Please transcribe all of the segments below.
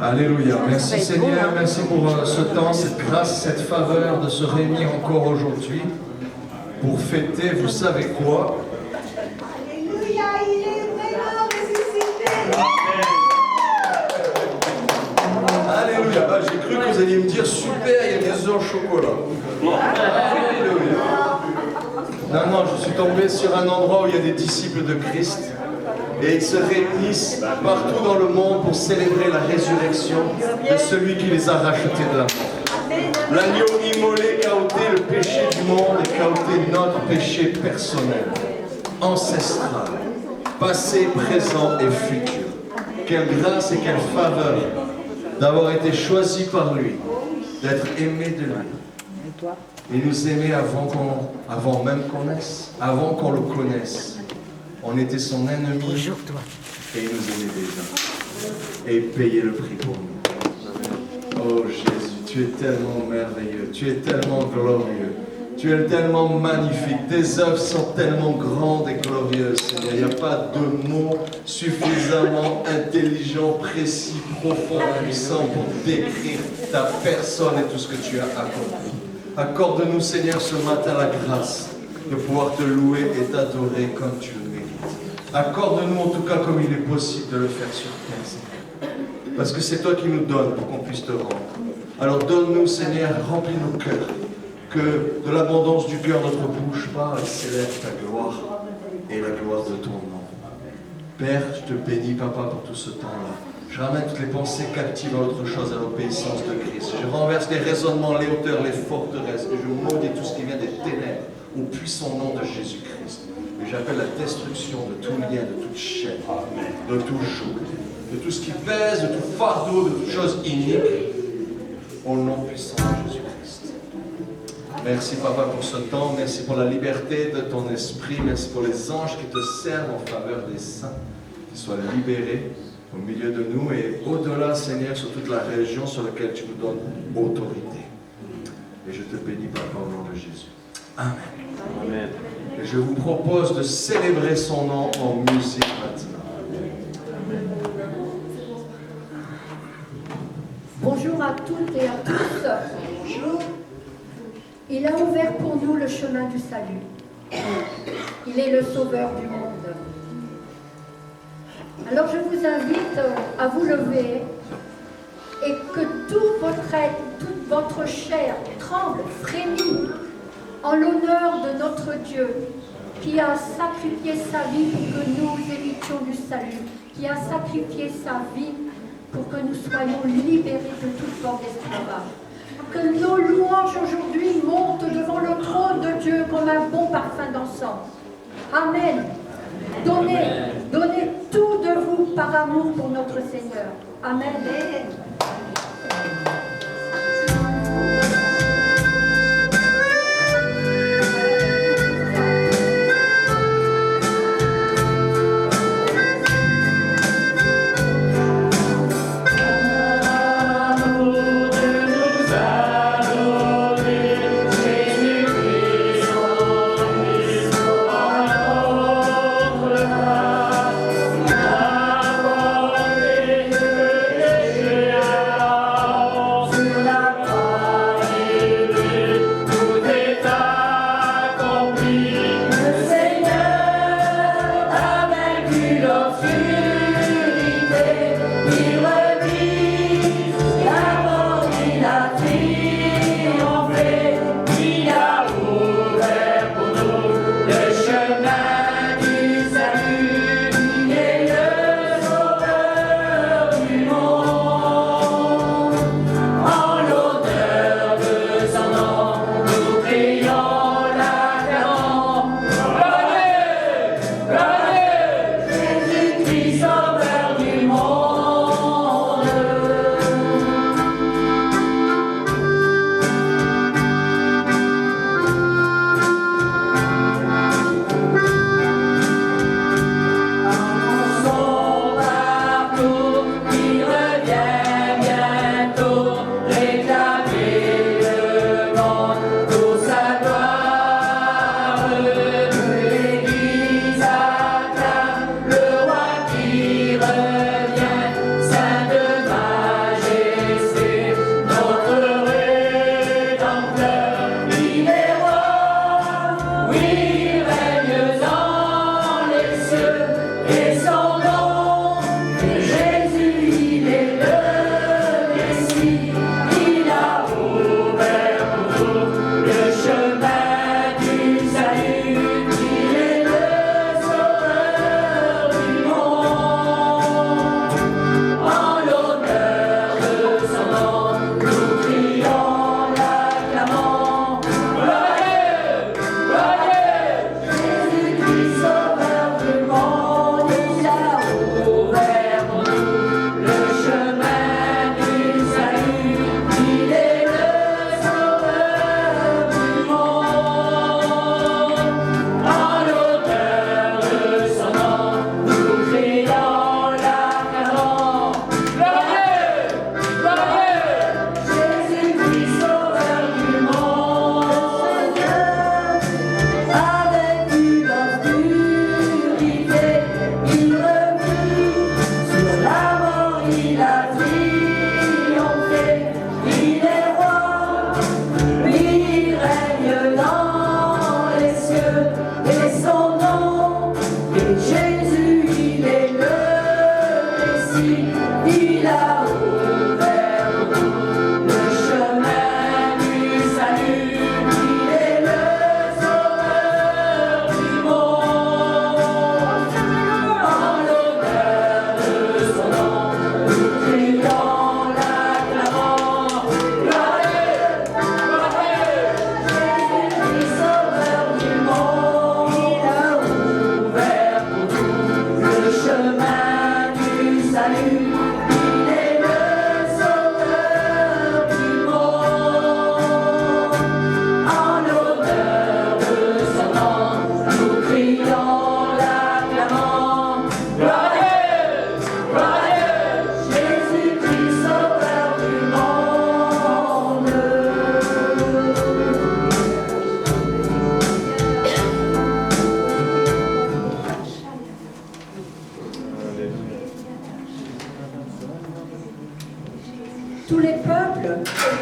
Alléluia. Merci Seigneur, merci pour ce temps, cette grâce, cette faveur de se réunir encore aujourd'hui pour fêter, vous savez quoi? Alléluia, il est vraiment ressuscité. Alléluia. Ah, j'ai cru que vous alliez me dire super, il y a des œufs au chocolat. Alléluia. Non, je suis tombé sur un endroit où il y a des disciples de Christ. Et ils se réunissent partout dans le monde pour célébrer la résurrection de celui qui les a rachetés de la mort. L'agneau immolé qui a ôté le péché du monde et qui a ôté notre péché personnel, ancestral, passé, présent et futur. Quelle grâce et quelle faveur d'avoir été choisi par lui, d'être aimé de lui. Il nous aimait avant même qu'on naisse, avant qu'on le connaisse. On était son ennemi et il nous aimait déjà. Et il payait le prix pour nous. Oh Jésus, tu es tellement merveilleux, tu es tellement glorieux, tu es tellement magnifique. Tes œuvres sont tellement grandes et glorieuses, Seigneur. Il n'y a pas de mots suffisamment intelligents, précis, profonds, puissants pour décrire ta personne et tout ce que tu as accompli. Accorde-nous, Seigneur, ce matin la grâce de pouvoir te louer et t'adorer comme tu le mérites. Accorde-nous en tout cas comme il est possible de le faire sur terre, Seigneur. Parce que c'est toi qui nous donnes pour qu'on puisse te rendre. Alors donne-nous, Seigneur, remplis nos cœurs. Que de l'abondance du cœur notre bouche parle et célèbre ta gloire et la gloire de ton nom. Père, je te bénis, Papa, pour tout ce temps-là. Je ramène toutes les pensées captives à autre chose, à l'obéissance de Christ. Je renverse les raisonnements, les hauteurs, les forteresses. Et je maudis tout ce qui vient des ténèbres au puissant nom de Jésus-Christ. Et j'appelle la destruction de tout lien, de toute chaîne, de tout joug, de tout ce qui pèse, de tout fardeau, de toute chose inique, au nom puissant de Jésus-Christ. Merci, Papa, pour ce temps. Merci pour la liberté de ton esprit. Merci pour les anges qui te servent en faveur des saints, qui soient libérés au milieu de nous et au-delà, Seigneur, sur toute la région sur laquelle tu nous donnes autorité. Et je te bénis, Papa, au nom de Jésus. Amen. Amen. Et je vous propose de célébrer son nom en musique maintenant. Bonjour à toutes et à tous. Bonjour. Il a ouvert pour nous le chemin du salut. Il est le sauveur du monde. Alors je vous invite à vous lever et que tout votre être, toute votre chair tremble, frémit en l'honneur de notre Dieu qui a sacrifié sa vie pour que nous héritions du salut, qui a sacrifié sa vie pour que nous soyons libérés de toute forme d'esclavage. Que nos louanges aujourd'hui montent devant le trône de Dieu comme un bon parfum d'encens. Amen. Donnez tout de vous par amour pour notre Seigneur. Amen. Yeah.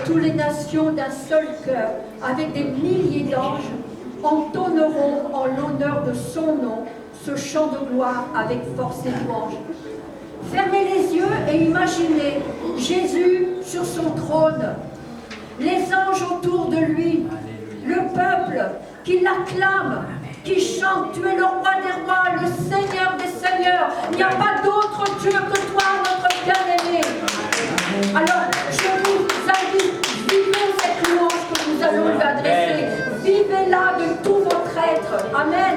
toutes les nations d'un seul cœur, avec des milliers d'anges, entonneront en l'honneur de son nom ce chant de gloire avec force et louange. Fermez les yeux et imaginez Jésus sur son trône, les anges autour de lui, le peuple qui l'acclame, qui chante, tu es le roi des rois, le Seigneur des seigneurs, il n'y a pas d'autre Dieu que toi, notre bien-aimé. Alors, je vous invite, vivez cette louange que nous allons lui adresser, vivez-la de tout votre être. Amen.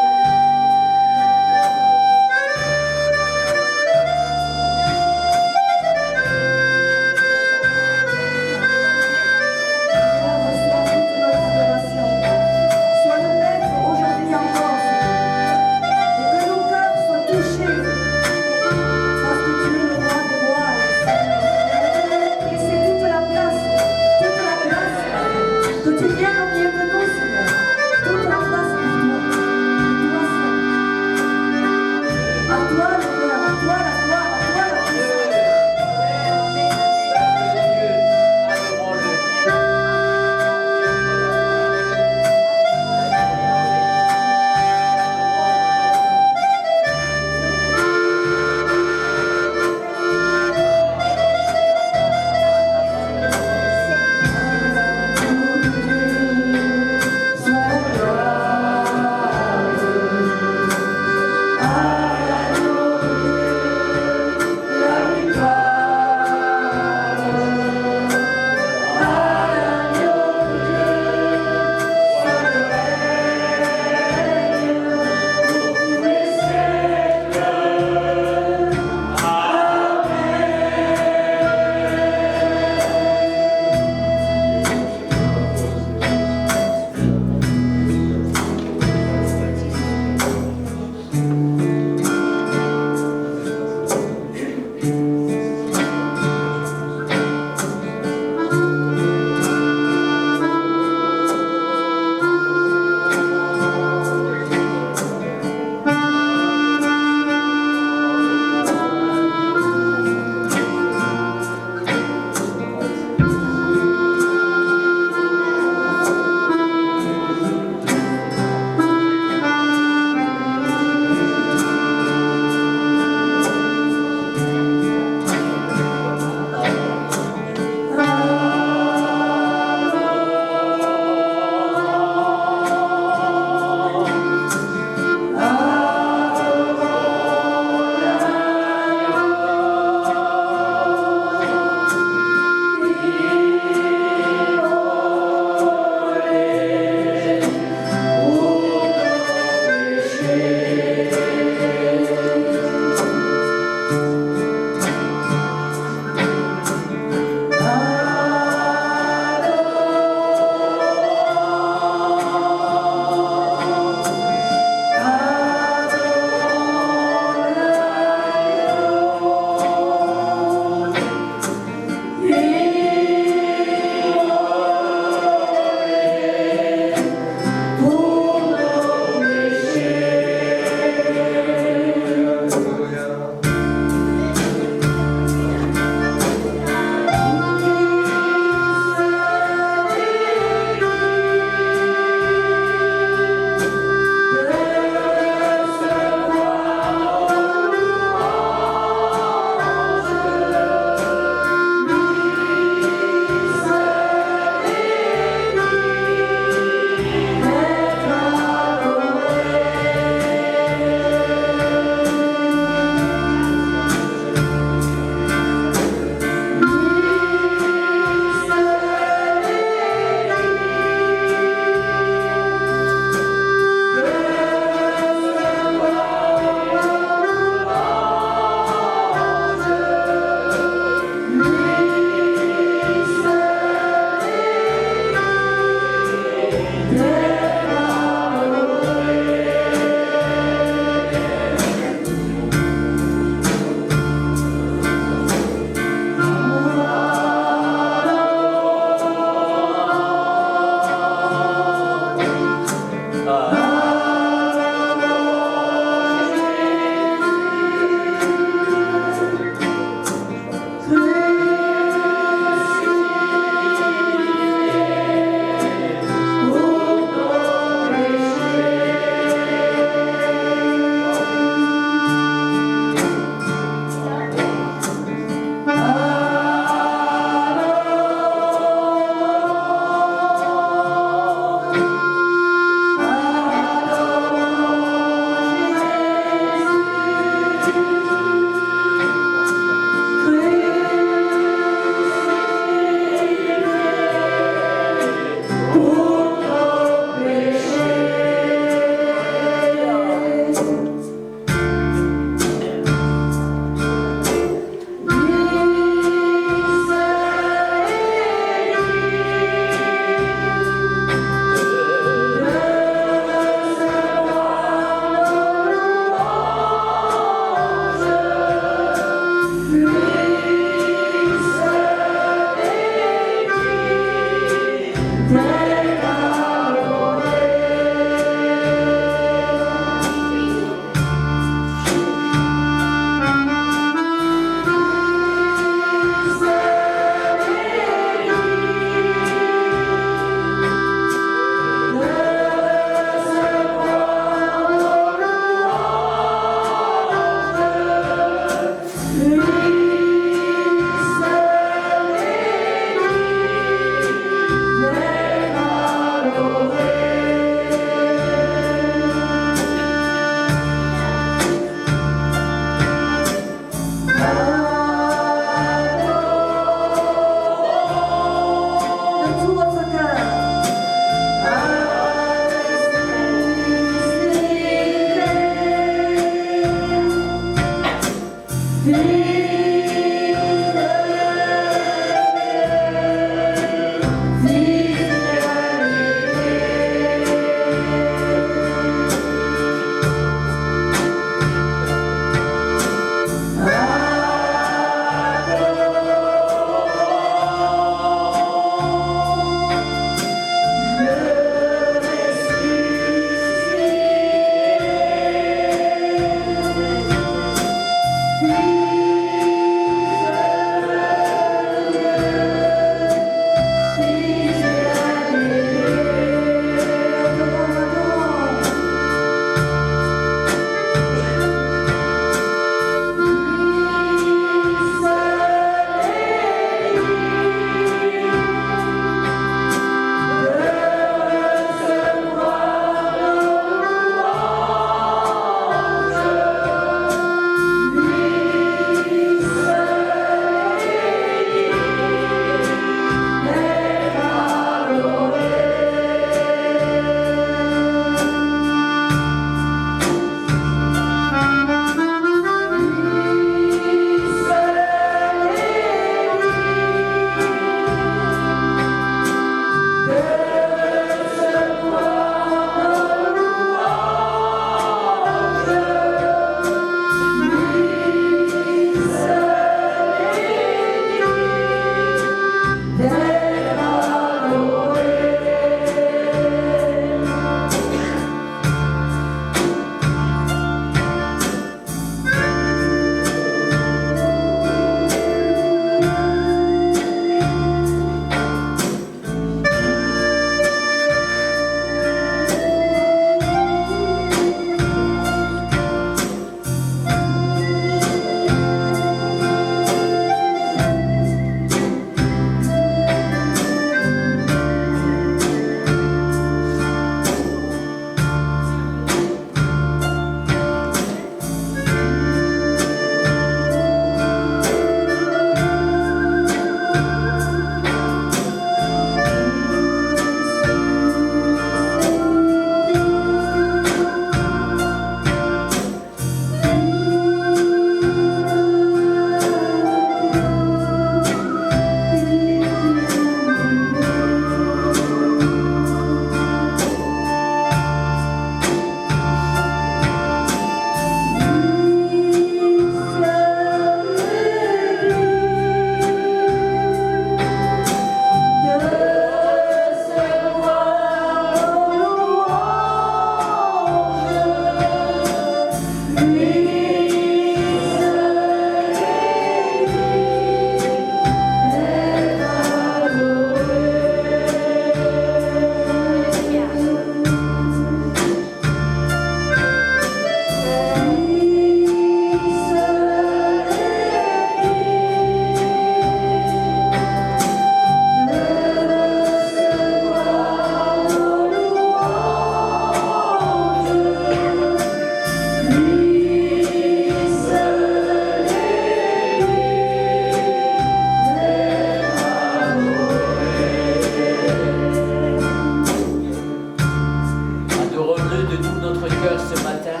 Seigneur ce matin,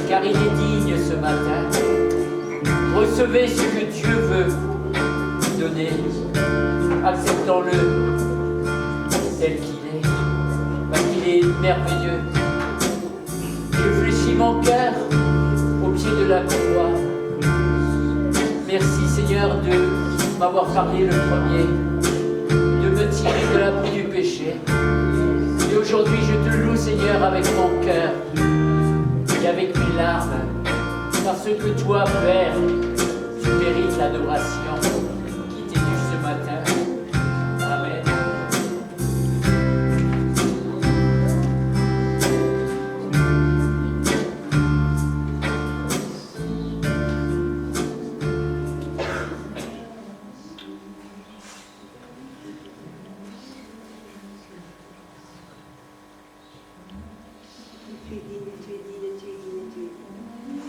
car il est digne ce matin. Recevez ce que Dieu veut vous donner, acceptons-le tel qu'il est, parce qu'il est merveilleux. Je fléchis mon cœur au pied de la croix. Merci Seigneur de m'avoir parlé le premier, de me tirer de la boue du péché. Et aujourd'hui je te loue Seigneur avec mon cœur et avec mes larmes, parce que toi Père, tu mérites l'adoration qui t'est due ce matin. Amen. Tu es digne, tu es digne, tu es digne, tu es digne.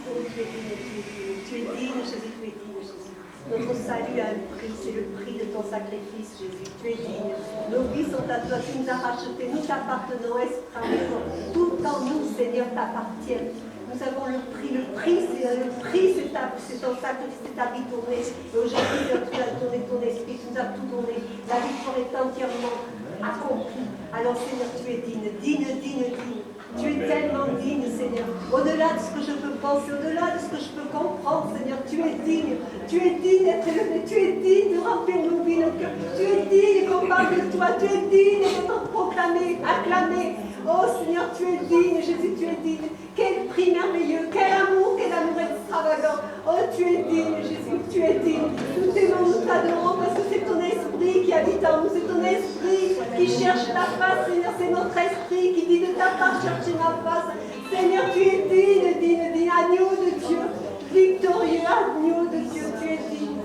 Oh, tu es digne, tu es digne. Tu es digne, Jésus, tu es digne, Jésus. Notre salut a un prix, c'est le prix de ton sacrifice, Jésus. Tu es digne. Nos vies sont à toi, tu nous as rachetés, nous t'appartenons, esprit, tout en nous, Seigneur, t'appartient. Nous avons le prix, c'est ton sacrifice, c'est ta vie tournée. Et aujourd'hui, tu as donné ton esprit, tu nous as tout donné. La victoire est entièrement accomplie. Alors, Seigneur, tu es digne, digne, digne, digne. Tu es tellement digne, Seigneur. Au-delà de ce que je peux penser, au-delà de ce que je peux comprendre, Seigneur, tu es digne. Tu es digne d'être élevé. Tu es digne de remplir nos vies, nos cœurs. Tu es digne qu'on parle de toi. Tu es digne d'être proclamé, acclamé. Oh Seigneur, tu es digne. Jésus, tu es digne. Quel prix merveilleux. Quel amour extravagant. Oh, tu es digne, Jésus. Tu es digne. Nous t'aimons, nous t'adorons parce que c'est ton esprit qui habite en nous. C'est ton esprit qui cherche ta face, Seigneur. C'est notre esprit qui dit de ta part, chercher ma face. Seigneur, tu es digne, digne, digne. Agneau de Dieu. Victorieux, agneau de Dieu. Tu es digne.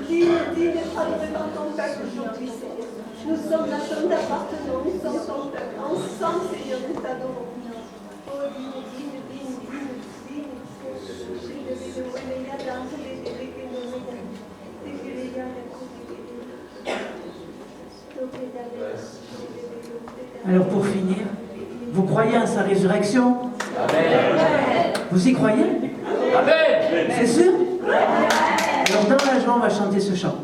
Digne, digne d'être adoré dans ton peuple aujourd'hui, Seigneur. Nous sommes la somme d'appartenance. Nous sommes ton peuple. Ensemble, Seigneur, nous t'adorons. Oh, digne, digne, digne, digne, digne. Alors pour finir, vous croyez en sa résurrection? Amen. Vous y croyez? Amen. C'est sûr? Alors dans la joie, on va chanter ce chant.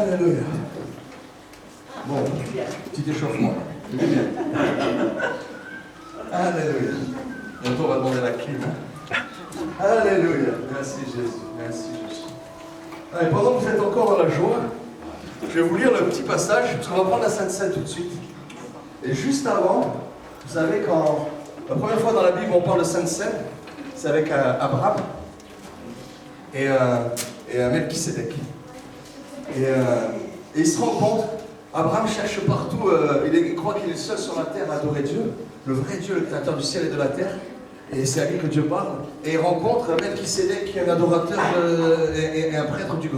Alléluia. Bon, petit échauffement. C'est bien. Alléluia. Bientôt on va demander la clim. Alléluia. Merci Jésus. Merci Jésus. Allez, pendant que vous êtes encore dans la joie, je vais vous lire le petit passage, parce qu'on va prendre la Sainte Seine tout de suite. Et juste avant, vous savez, quand la première fois dans la Bible on parle de Sainte Seine, c'est avec Abraham et Melchisédek. Et il se rend compte, Abraham cherche partout, il croit qu'il est seul sur la terre à adorer Dieu, le vrai Dieu, le créateur du ciel et de la terre. Et c'est à lui que Dieu parle. Et il rencontre Melchisédek, qui est un adorateur et un prêtre du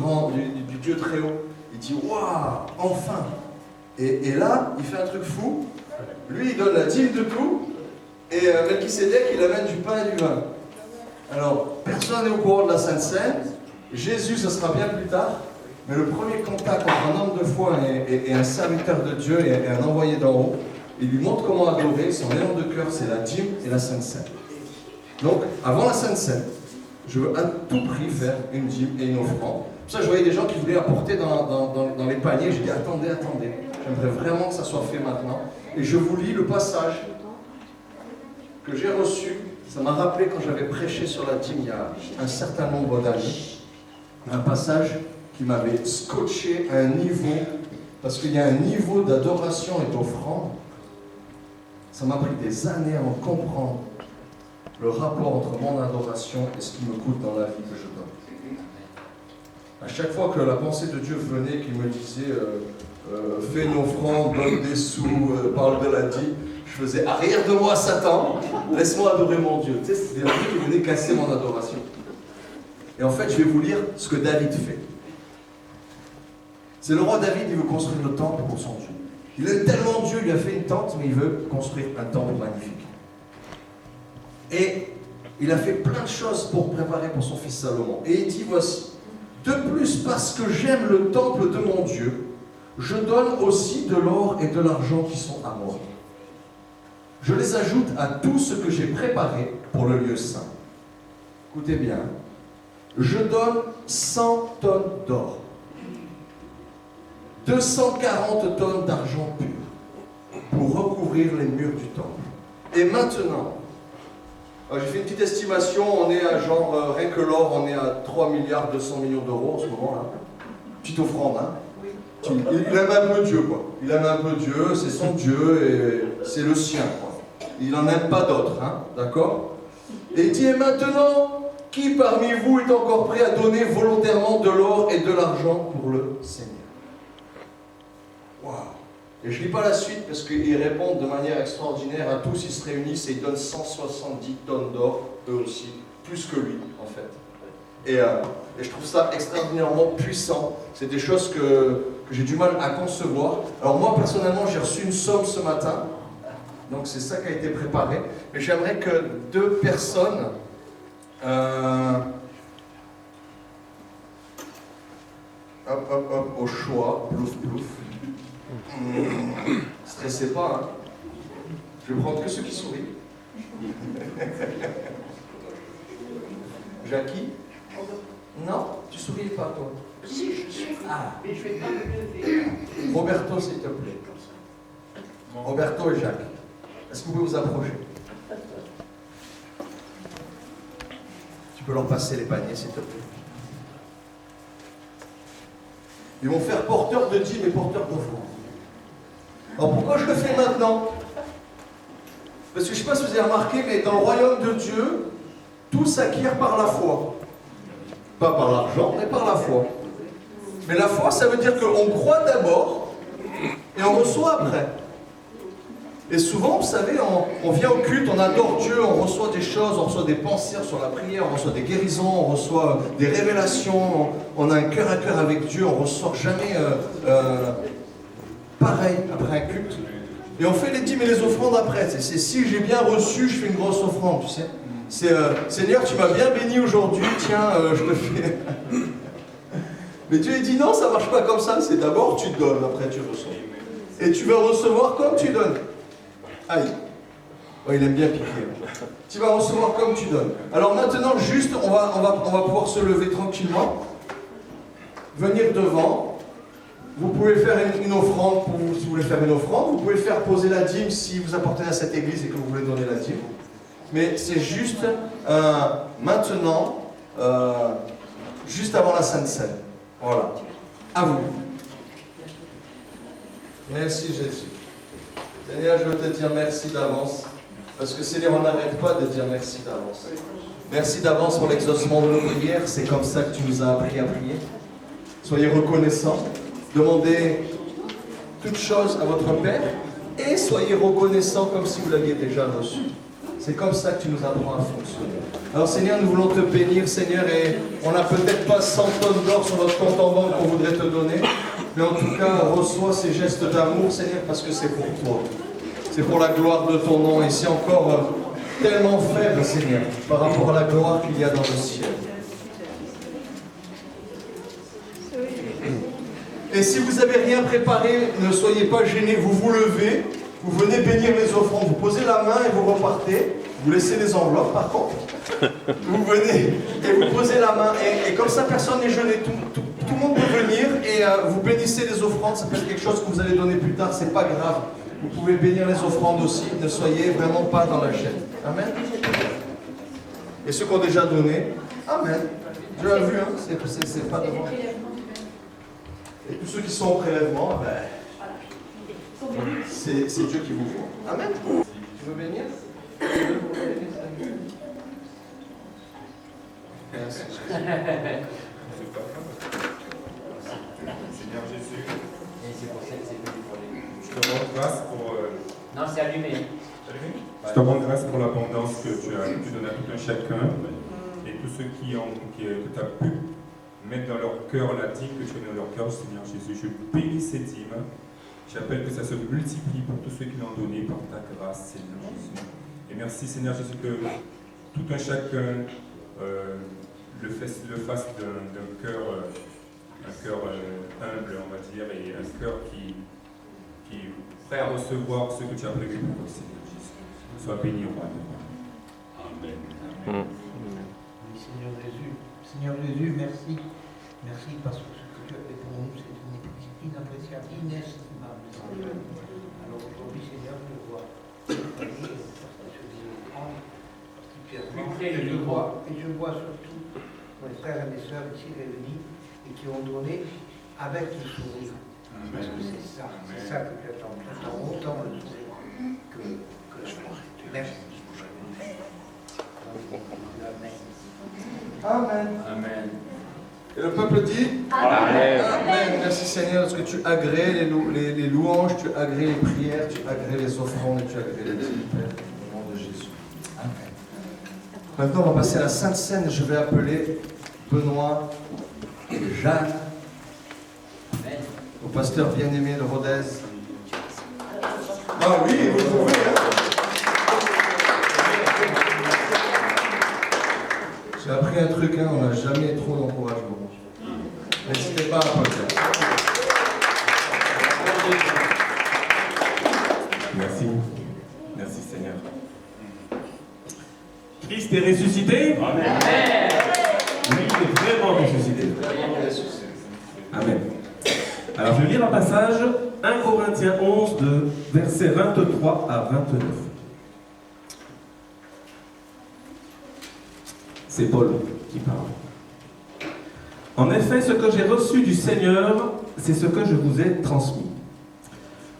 Dieu très haut. Il dit, waouh, enfin. Et là, il fait un truc fou. Lui, il donne la dîme de tout. Et Melchisédek, il amène du pain et du vin. Alors, personne n'est au courant de la Sainte Seine. Jésus, ce sera bien plus tard. Mais le premier contact entre un homme de foi et un serviteur de Dieu et un envoyé d'en haut, il lui montre comment adorer. Son élan de cœur, c'est la dîme et la Sainte Seine. Donc, avant la Sainte Seine, je veux à tout prix faire une dîme et une offrande. Pour ça, je voyais des gens qui voulaient apporter dans les paniers. J'ai dit, attendez. J'aimerais vraiment que ça soit fait maintenant. Et je vous lis le passage que j'ai reçu. Ça m'a rappelé quand j'avais prêché sur la dîme il y a un certain nombre d'années. Un passage qui m'avait scotché à un niveau, parce qu'il y a un niveau d'adoration et d'offrande. Ça m'a pris des années à en comprendre. Le rapport entre mon adoration et ce qui me coûte dans la vie que je donne. À chaque fois que la pensée de Dieu venait, qui me disait fais une offrande, donne des sous, parle de la dîme, je faisais arrière de moi Satan, laisse-moi adorer mon Dieu. Tu sais, c'était un truc qui venait casser mon adoration. Et en fait, je vais vous lire ce que David fait. C'est le roi David, il veut construire le temple pour son Dieu. Il aime tellement Dieu, il lui a fait une tente, mais il veut construire un temple magnifique. Et il a fait plein de choses pour préparer pour son fils Salomon. Et il dit, voici, de plus parce que j'aime le temple de mon Dieu, je donne aussi de l'or et de l'argent qui sont à moi. Je les ajoute à tout ce que j'ai préparé pour le lieu saint. Écoutez bien, je donne 100 tonnes d'or, 240 tonnes d'argent pur pour recouvrir les murs du temple. Et maintenant, j'ai fait une petite estimation, on est à genre, rien que l'or, on est à 3 milliards 200 millions d'euros en ce moment-là. Petite offrande, hein. Il aime un peu Dieu, quoi. Il aime un peu Dieu, c'est son Dieu et c'est le sien, quoi. Il n'en aime pas d'autres, hein, d'accord? Et il dit, et maintenant, qui parmi vous est encore prêt à donner volontairement de l'or et de l'argent pour le Seigneur? Waouh! Et je ne lis pas la suite parce qu'ils répondent de manière extraordinaire à tous, ils se réunissent et ils donnent 170 tonnes d'or, eux aussi, plus que lui, en fait. Et je trouve ça extraordinairement puissant. C'est des choses que j'ai du mal à concevoir. Alors moi, personnellement, j'ai reçu une somme ce matin. Donc c'est ça qui a été préparé. Mais j'aimerais que 2 personnes... hop, au choix, plouf. Stressez pas, hein. Je vais prendre que ceux qui sourient. Jackie? Non, tu souris pas, toi. Si, je suis. Ah. Mais je ne vais pas me lever. Roberto, s'il te plaît. Roberto et Jacques. Est-ce que vous pouvez vous approcher? Tu peux leur passer les paniers, s'il te plaît. Ils vont faire porteur de dîmes et porteur d'offrande. Alors pourquoi je le fais maintenant? Parce que je ne sais pas si vous avez remarqué, mais dans le royaume de Dieu, tout s'acquiert par la foi. Pas par l'argent, mais par la foi. Mais la foi, ça veut dire qu'on croit d'abord et on reçoit après. Et souvent, vous savez, on vient au culte, on adore Dieu, on reçoit des choses, on reçoit des pensées sur la prière, on reçoit des guérisons, on reçoit des révélations, on a un cœur à cœur avec Dieu, on ne ressort jamais pareil après un culte. Et on fait les dîmes et les offrandes après. C'est si j'ai bien reçu, je fais une grosse offrande, tu sais. C'est Seigneur, tu m'as bien béni aujourd'hui, tiens, je te fais. Mais Dieu il dit non, ça ne marche pas comme ça, c'est d'abord tu donnes, après tu reçois. Et tu vas recevoir comme tu donnes. Aïe. Oh, il aime bien piquer. Tu vas recevoir comme tu donnes. Alors maintenant, juste, on va pouvoir se lever tranquillement. Venir devant. vous pouvez faire une offrande si vous voulez faire une offrande. Vous pouvez faire poser la dîme si vous appartenez à cette église et que vous voulez donner la dîme. Mais c'est juste maintenant, juste avant la Sainte Seine. Voilà. À vous. Merci Jésus. Seigneur, je veux te dire merci d'avance. Parce que Seigneur, on n'arrête pas de dire merci d'avance. Merci d'avance pour l'exaucement de nos prières. C'est comme ça que tu nous as appris à prier. Soyez reconnaissants. Demandez toutes choses à votre Père. Et soyez reconnaissants comme si vous l'aviez déjà reçu. C'est comme ça que tu nous apprends à fonctionner. Alors Seigneur, nous voulons te bénir, Seigneur, et on n'a peut-être pas 100 tonnes d'or sur notre compte en banque qu'on voudrait te donner, mais en tout cas, reçois ces gestes d'amour, Seigneur, parce que c'est pour toi. C'est pour la gloire de ton nom, et c'est encore tellement faible, Seigneur, par rapport à la gloire qu'il y a dans le ciel. Et si vous n'avez rien préparé, ne soyez pas gênés, vous vous levez, vous venez bénir les offrandes, vous posez la main et vous repartez, vous laissez les enveloppes par contre, vous venez et vous posez la main, et comme ça personne n'est gêné, tout le monde peut venir et vous bénissez les offrandes, ça peut être quelque chose que vous allez donner plus tard, c'est pas grave, vous pouvez bénir les offrandes aussi, ne soyez vraiment pas dans la chaîne. Amen. Et ceux qui ont déjà donné, Amen. Dieu a vu, hein, c'est pas devant. Et tous ceux qui sont au prélèvement, c'est Dieu qui vous voit. Amen. Tu veux bénir? Merci. Seigneur Jésus, Et c'est pour ça que c'est venu pour les... je te rends grâce pour... Non, c'est allumé. Je te rends grâce pour l'abondance que tu donnes à tout un chacun et tous ceux que tu as pu mettre dans leur cœur la dîme que tu as mis dans leur cœur, Seigneur Jésus. Je bénis ces dîmes. J'appelle que ça se multiplie pour tous ceux qui l'ont donné par ta grâce, Seigneur Jésus. Et merci, Seigneur Jésus, que tout un chacun le fasse d'un cœur humble, on va dire, et un cœur qui est prêt à recevoir ce que tu as prévu pour nous, Seigneur Jésus. Sois béni au roi de roi. Amen. Amen. Seigneur Jésus. Seigneur Jésus, merci. Merci parce que ce que tu as fait pour nous, c'est inappréciable, inestimable. Alors aujourd'hui, Seigneur, je vois et je vois surtout mes frères et mes sœurs ici réunis et qui ont donné avec le sourire. Parce que c'est ça que tu attends. Tu attends autant le sourire que la joie. Merci. Amen. Amen. Et le peuple dit Amen. Amen. Merci Seigneur, parce que tu agrées les louanges, tu agrées les prières, tu agrées les offrandes et tu agrées les dîmes, Père, au nom de Jésus. Amen. Maintenant, on va passer à la Sainte Seine. Je vais appeler Benoît et Jeanne, Amen. au pasteur bien-aimé de Rodez. Ah oui, vous pouvez, hein. J'ai appris un truc, hein, on n'a jamais trop d'encouragement. N'hésitez pas à applaudir. Merci. Merci Seigneur. Christ est ressuscité. Amen. Oui, il est vraiment ressuscité. Amen. Alors je vais lire un passage, 1 Corinthiens 11, de versets 23 à 29. C'est Paul qui parle. En effet, ce que j'ai reçu du Seigneur, c'est ce que je vous ai transmis.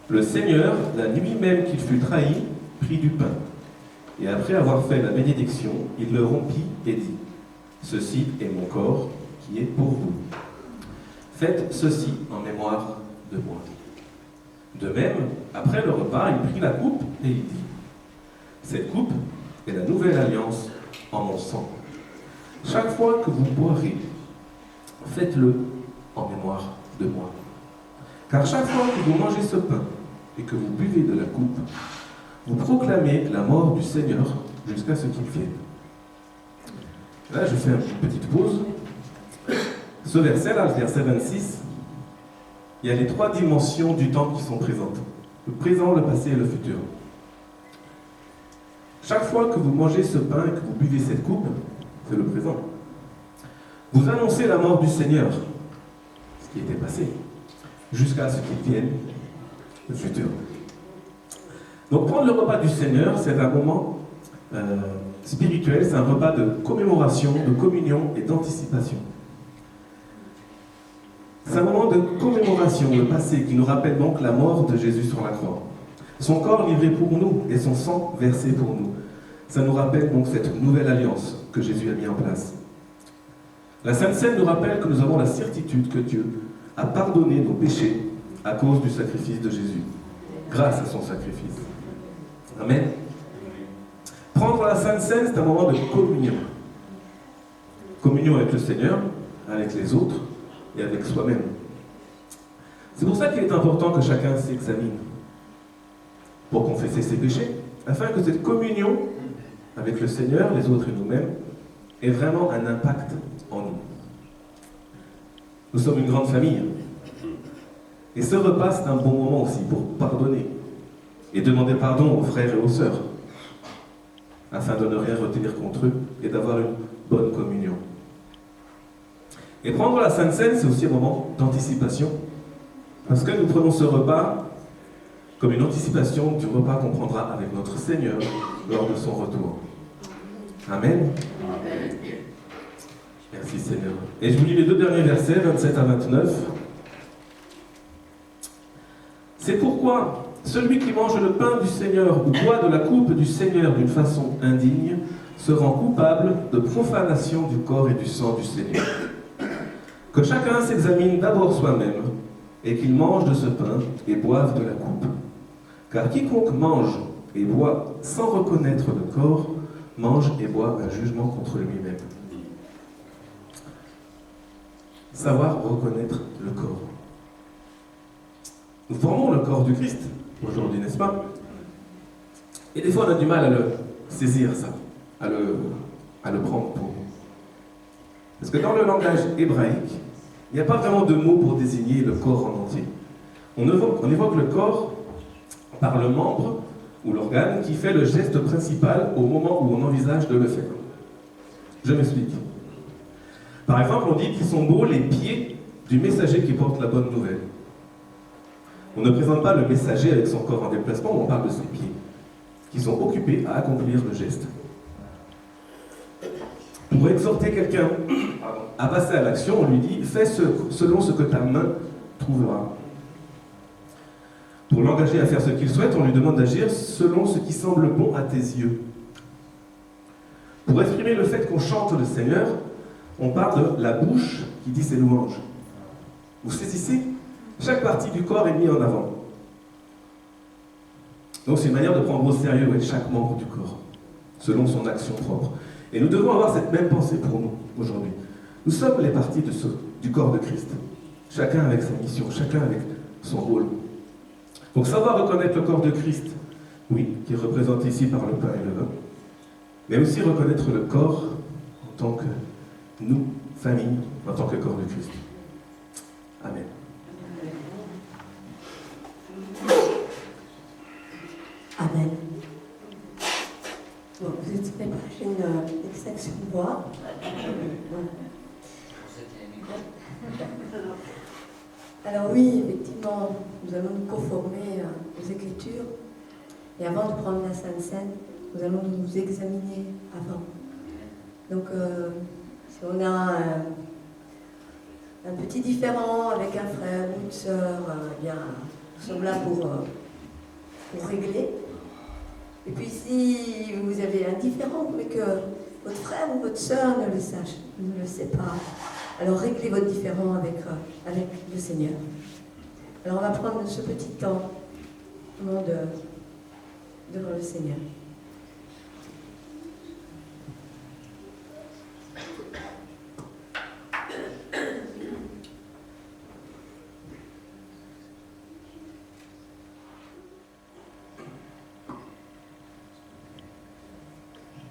Le Seigneur, la nuit même qu'il fut trahi, prit du pain. Et après avoir fait la bénédiction, il le rompit et dit : ceci est mon corps qui est pour vous. Faites ceci en mémoire de moi. De même, après le repas, il prit la coupe et il dit : cette coupe est la nouvelle alliance en mon sang. Chaque fois que vous boirez, faites-le en mémoire de moi. Car chaque fois que vous mangez ce pain et que vous buvez de la coupe, vous proclamez la mort du Seigneur jusqu'à ce qu'il vienne. Là, je fais une petite pause. Ce verset-là, le verset 26, il y a les 3 dimensions du temps qui sont présentes. Le présent, le passé et le futur. Chaque fois que vous mangez ce pain et que vous buvez cette coupe, c'est le présent. Vous annoncez la mort du Seigneur, ce qui était passé. jusqu'à ce qu'il vienne, le futur. Donc prendre le repas du Seigneur, c'est un moment spirituel, c'est un repas de commémoration, de communion et d'anticipation. C'est un moment de commémoration, le passé, qui nous rappelle donc la mort de Jésus sur la croix. Son corps livré pour nous et son sang versé pour nous. Ça nous rappelle donc cette nouvelle alliance que Jésus a mis en place. La Sainte Seine nous rappelle que nous avons la certitude que Dieu a pardonné nos péchés à cause du sacrifice de Jésus, grâce à son sacrifice. Amen. Prendre la Sainte Seine, c'est un moment de communion. Communion avec le Seigneur, avec les autres et avec soi-même. C'est pour ça qu'il est important que chacun s'examine pour confesser ses péchés, afin que cette communion avec le Seigneur, les autres et nous-mêmes ait vraiment un impact en nous. Nous sommes une grande famille. Et ce repas, c'est un bon moment aussi pour pardonner et demander pardon aux frères et aux sœurs, afin de ne rien retenir contre eux et d'avoir une bonne communion. Et prendre la Sainte Seine, c'est aussi un moment d'anticipation, parce que nous prenons ce repas comme une anticipation du repas qu'on prendra avec notre Seigneur lors de son retour. Amen. Merci Seigneur. Et je vous lis les deux derniers versets, 27 à 29. C'est pourquoi celui qui mange le pain du Seigneur ou boit de la coupe du Seigneur d'une façon indigne se rend coupable de profanation du corps et du sang du Seigneur. Que chacun s'examine d'abord soi-même et qu'il mange de ce pain et boive de la coupe. Car quiconque mange et boit sans reconnaître le corps, mange et boit un jugement contre lui-même. Savoir reconnaître le corps. Nous formons le corps du Christ aujourd'hui, n'est-ce pas? Et des fois on a du mal à le saisir, ça, à le prendre pour nous. Parce que dans le langage hébraïque, il n'y a pas vraiment de mot pour désigner le corps en entier. On évoque le corps par le membre ou l'organe qui fait le geste principal au moment où on envisage de le faire. Je m'explique. Par exemple, on dit qu'ils sont beaux les pieds du messager qui porte la bonne nouvelle. On ne présente pas le messager avec son corps en déplacement, on parle de ses pieds, qui sont occupés à accomplir le geste. Pour exhorter quelqu'un à passer à l'action, on lui dit « Fais selon ce que ta main trouvera ». Pour l'engager à faire ce qu'il souhaite, on lui demande d'agir selon ce qui semble bon à tes yeux. Pour exprimer le fait qu'on chante le Seigneur, on parle de la bouche qui dit ses louanges. Vous saisissez? Chaque partie du corps est mise en avant. Donc c'est une manière de prendre au sérieux chaque membre du corps, selon son action propre. Et nous devons avoir cette même pensée pour nous, aujourd'hui. Nous sommes les parties du corps de Christ. Chacun avec sa mission, chacun avec son rôle. Donc savoir reconnaître le corps de Christ, oui, qui est représenté ici par le pain et le vin, mais aussi reconnaître le corps en tant que nous, famille, en tant que corps de Christ. Amen. Amen. Bon, vous êtes préparé une extraction de bois. Alors oui, effectivement, nous allons nous conformer aux Écritures. Et avant de prendre la Sainte Seine, nous allons nous examiner avant. Donc, si on a un petit différend avec un frère ou une sœur, eh bien, nous sommes là pour régler. Et puis si vous avez un différend, mais que votre frère ou votre sœur ne le sait pas, alors réglez votre différend avec le Seigneur. Alors on va prendre ce petit temps devant le Seigneur.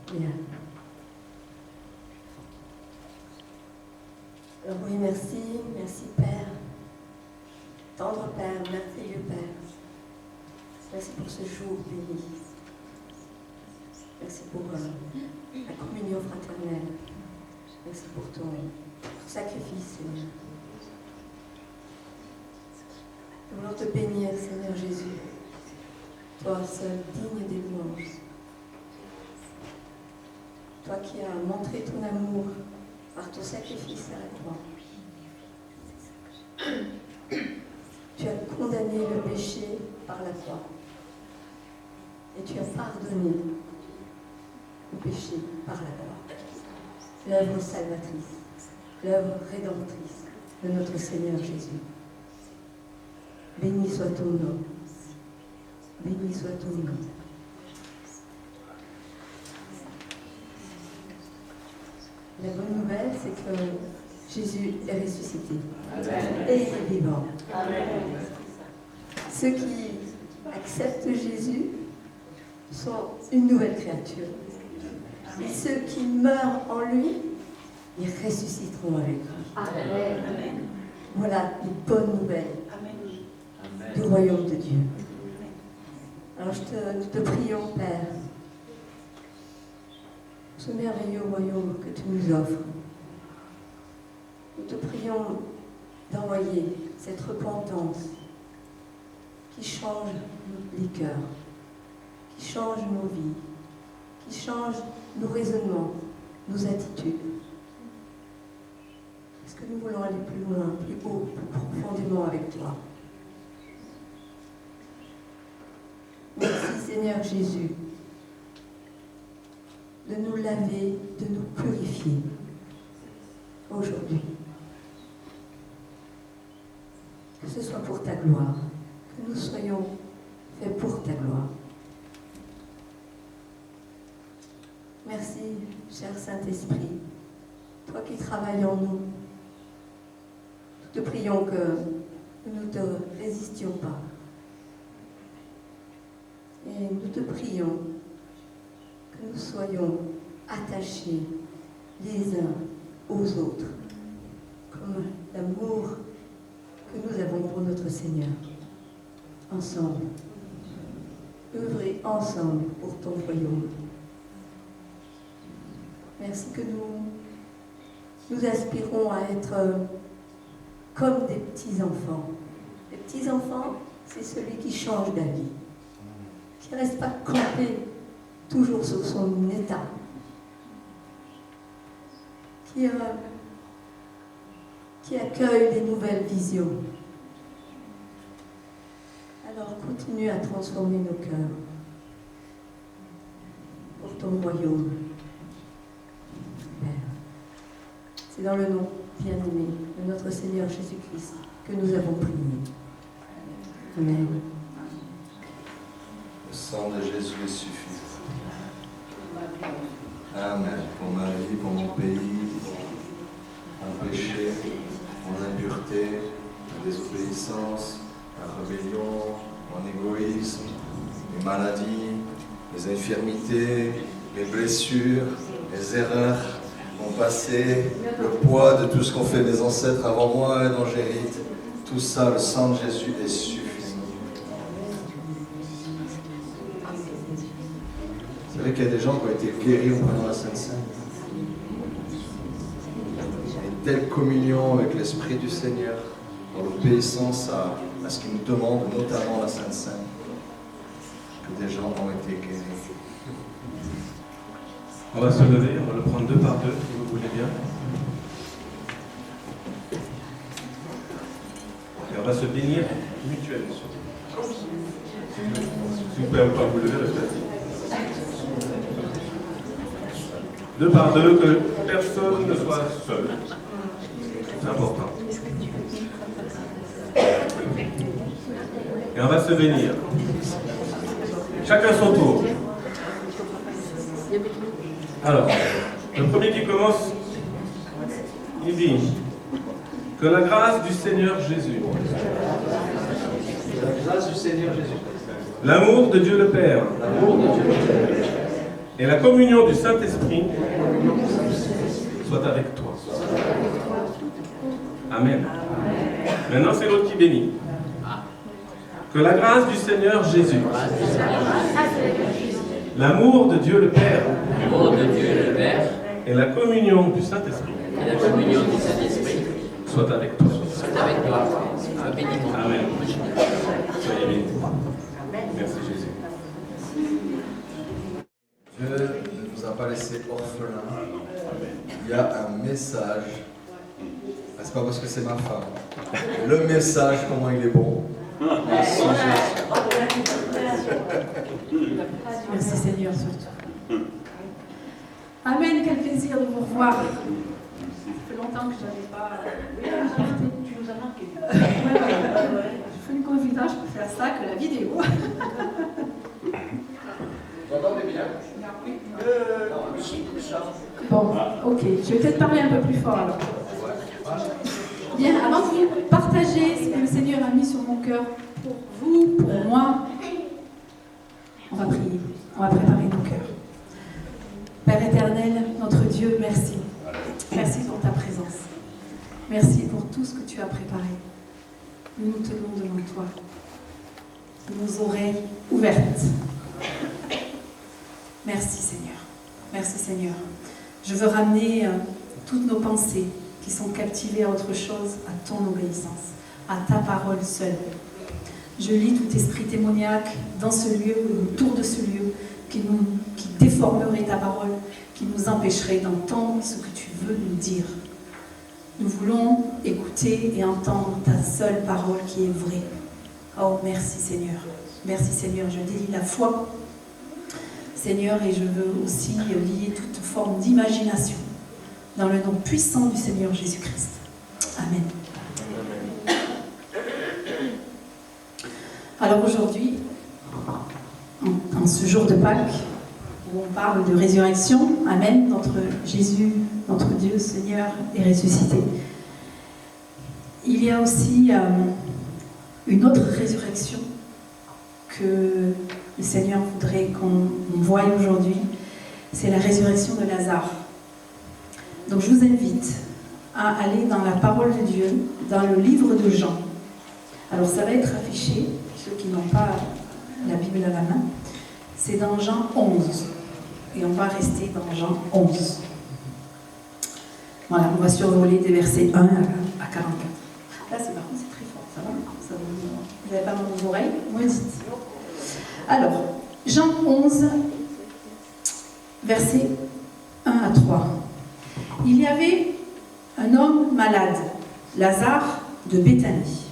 Bien. Alors oui, merci Père, tendre Père, merveilleux Père. Merci pour ce jour béni. Merci pour la communion fraternelle. Merci pour ton sacrifice, Seigneur. toi seul digne des louanges. Toi qui as montré ton amour par ton sacrifice à la croix. Tu as condamné le péché par la croix. Et tu as pardonné le péché par la croix. L'œuvre salvatrice, l'œuvre rédemptrice de notre Seigneur Jésus. Béni soit ton nom. Béni soit ton nom. La bonne nouvelle, c'est que Jésus est ressuscité. Amen. Et il est vivant. Amen. Ceux qui acceptent Jésus sont une nouvelle créature. Et ceux qui meurent en lui, ils ressusciteront avec lui. Amen. Voilà les bonnes nouvelles du royaume de Dieu. Alors nous te prions, Père, ce merveilleux royaume que tu nous offres. Nous te prions d'envoyer cette repentance qui change les cœurs, qui change nos vies, qui change nos raisonnements, nos attitudes. Parce que nous voulons aller plus loin, plus haut, plus profondément avec toi. Merci Seigneur Jésus de nous laver, de nous purifier aujourd'hui. Que ce soit pour ta gloire, que nous soyons faits pour ta gloire. Merci, cher Saint-Esprit, toi qui travailles en nous. Nous te prions que nous ne te résistions pas. Et nous te prions que nous soyons attachés les uns aux autres, comme l'amour que nous avons pour notre Seigneur. Ensemble, œuvrer ensemble pour ton royaume. Merci que nous aspirons à être comme des petits-enfants. Les petits-enfants, c'est celui qui change d'avis, qui ne reste pas campé toujours sur son état, qui accueille des nouvelles visions. Alors continue à transformer nos cœurs pour ton royaume. Père, c'est dans le nom bien-aimé de notre Seigneur Jésus-Christ que nous avons prié. Amen. Le sang de Jésus est suffisant. Amen. Pour ma vie, pour mon pays, mon péché, mon impureté, ma désobéissance, ma rébellion, mon égoïsme, mes maladies, mes infirmités, mes blessures, mes erreurs, mon passé, le poids de tout ce qu'ont fait mes ancêtres avant moi et dont j'hérite. Tout ça, le sang de Jésus est suffisant. Vous savez qu'il y a des gens qui ont été guéris en prenant la Sainte Seine. Une telle communion avec l'Esprit du Seigneur, dans l'obéissance à ce qu'il nous demande, notamment la Sainte Seine, que des gens ont été guéris. On va se lever, on va le prendre deux par deux, si vous voulez bien. Et on va se bénir mutuellement. Si vous pouvez pas vous lever, restez assis. Deux par deux, que personne ne soit seul. C'est important. Et on va se bénir. Chacun son tour. Alors, le premier qui commence, il dit que la grâce du Seigneur Jésus, l'amour de Dieu le Père, et la communion du Saint-Esprit soit avec toi. Amen. Maintenant, c'est l'autre qui bénit. Que la grâce du Seigneur Jésus, l'amour de Dieu le Père, et la communion du Saint-Esprit soit avec toi. Amen. Soyez bénis. Merci Jésus. pas laissé orphelin. Il y a un message. Ah, c'est pas parce que c'est ma femme. Le message, comment il est bon. Merci Jésus. Merci Seigneur surtout. Amen, quel plaisir de vous revoir. Ça fait longtemps que je n'avais pas... Tu nous as marqué. Je fais une confidence, je préfère ça que la vidéo. Vous entendez bien? Bon, ok, je vais peut-être parler un peu plus fort alors. Bien, avant de vous partager ce que le Seigneur a mis sur mon cœur pour vous, pour moi, on va prier, on va préparer nos cœurs. Père éternel, notre Dieu, merci. Merci pour ta présence. Merci pour tout ce que tu as préparé. Nous nous tenons devant toi, nos oreilles ouvertes. Merci Seigneur. Merci Seigneur. Je veux ramener toutes nos pensées qui sont captivées à autre chose, à ton obéissance, à ta parole seule. Je lis tout esprit démoniaque dans ce lieu, autour de ce lieu, qui déformerait ta parole, qui nous empêcherait d'entendre ce que tu veux nous dire. Nous voulons écouter et entendre ta seule parole qui est vraie. Oh, merci Seigneur. Merci Seigneur. Je délie la foi, Seigneur, et je veux aussi lier toute forme d'imagination dans le nom puissant du Seigneur Jésus-Christ. Amen. Alors aujourd'hui, en ce jour de Pâques, où on parle de résurrection, Amen, notre Jésus, notre Dieu, Seigneur, est ressuscité. Il y a aussi une autre résurrection que le Seigneur voudrait qu'on voie aujourd'hui, c'est la résurrection de Lazare. Donc je vous invite à aller dans la parole de Dieu, dans le livre de Jean. Alors ça va être affiché, ceux qui n'ont pas la Bible à la main, c'est dans Jean 11. Et on va rester dans Jean 11. Voilà, on va survoler des versets 1 à 44. Là, c'est par contre, c'est très fort, ça va? Vous n'avez pas dans vos oreilles? Moi, dites. Alors, Jean 11, versets 1 à 3. Il y avait un homme malade, Lazare de Béthanie,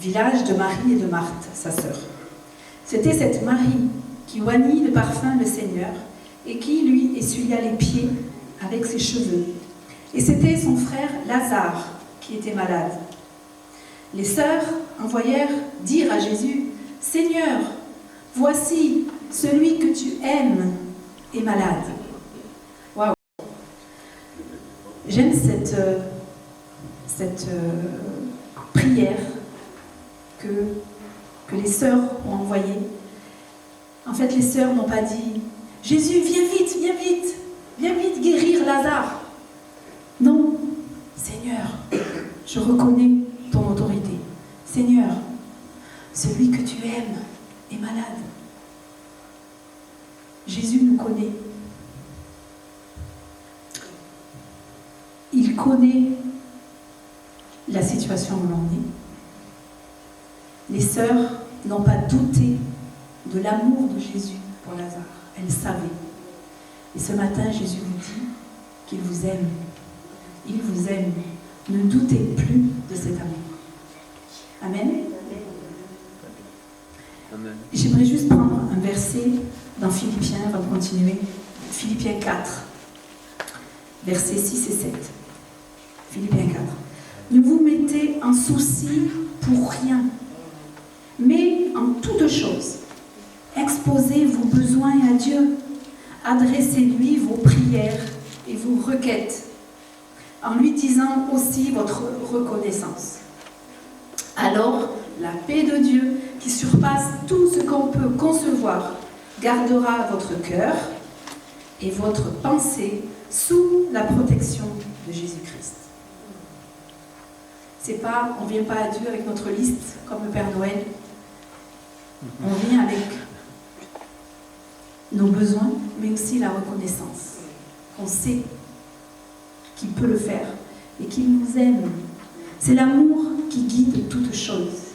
village de Marie et de Marthe, sa sœur. C'était cette Marie qui oignit de parfum le Seigneur et qui lui essuya les pieds avec ses cheveux. Et c'était son frère Lazare qui était malade. Les sœurs envoyèrent dire à Jésus, « Seigneur, voici celui que tu aimes est malade. » Waouh! J'aime cette prière que les sœurs ont envoyée. En fait, les sœurs n'ont pas dit « Jésus, viens vite guérir Lazare. » Non, Seigneur, je reconnais ton autorité. Seigneur, celui que tu aimes est malade. Jésus nous connaît. Il connaît la situation où l'on est. Les sœurs n'ont pas douté de l'amour de Jésus pour Lazare. Elles savaient. Et ce matin, Jésus vous dit qu'il vous aime. Il vous aime. Ne doutez plus de cet amour. Amen. Amen. J'aimerais juste prendre un verset dans Philippiens, avant de continuer. Philippiens 4, versets 6 et 7. Philippiens 4. Ne vous mettez en souci pour rien, mais en toutes choses, exposez vos besoins à Dieu. Adressez-lui vos prières et vos requêtes, en lui disant aussi votre reconnaissance. Alors, la paix de Dieu, qui surpasse tout ce qu'on peut concevoir, gardera votre cœur et votre pensée sous la protection de Jésus-Christ. C'est pas, on ne vient pas à Dieu avec notre liste, comme le Père Noël. On vient avec nos besoins, mais aussi la reconnaissance. Qu'on sait qu'il peut le faire et qu'il nous aime. C'est l'amour qui guide toutes choses.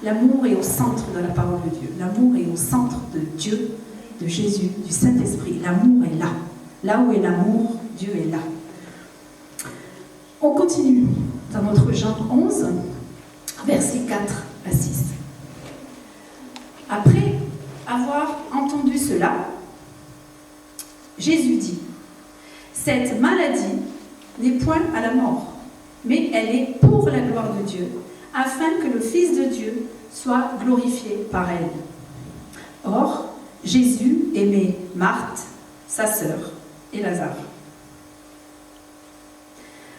L'amour est au centre de la parole de Dieu. L'amour est au centre de Dieu de Jésus, du Saint-Esprit. L'amour est là. Là où est l'amour, Dieu est là. On continue dans notre Jean 11, versets 4 à 6. Après avoir entendu cela, Jésus dit, « Cette maladie n'est point à la mort, mais elle est pour la gloire de Dieu, afin que le Fils de Dieu soit glorifié par elle. » Or, Jésus aimait Marthe, sa sœur, et Lazare.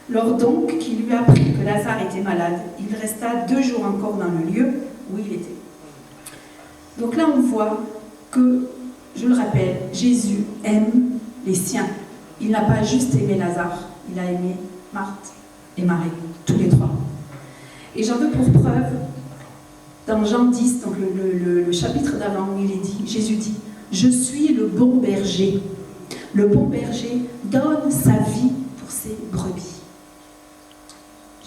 Lors donc qu'il lui apprit que Lazare était malade, il resta 2 jours encore dans le lieu où il était. Donc là, on voit que, je le rappelle, Jésus aime les siens. Il n'a pas juste aimé Lazare, il a aimé Marthe et Marie, tous les 3. Et j'en veux pour preuve, dans Jean 10, donc le chapitre d'avant, où il est dit, Jésus dit, « Je suis le bon berger. Le bon berger donne sa vie pour ses brebis. »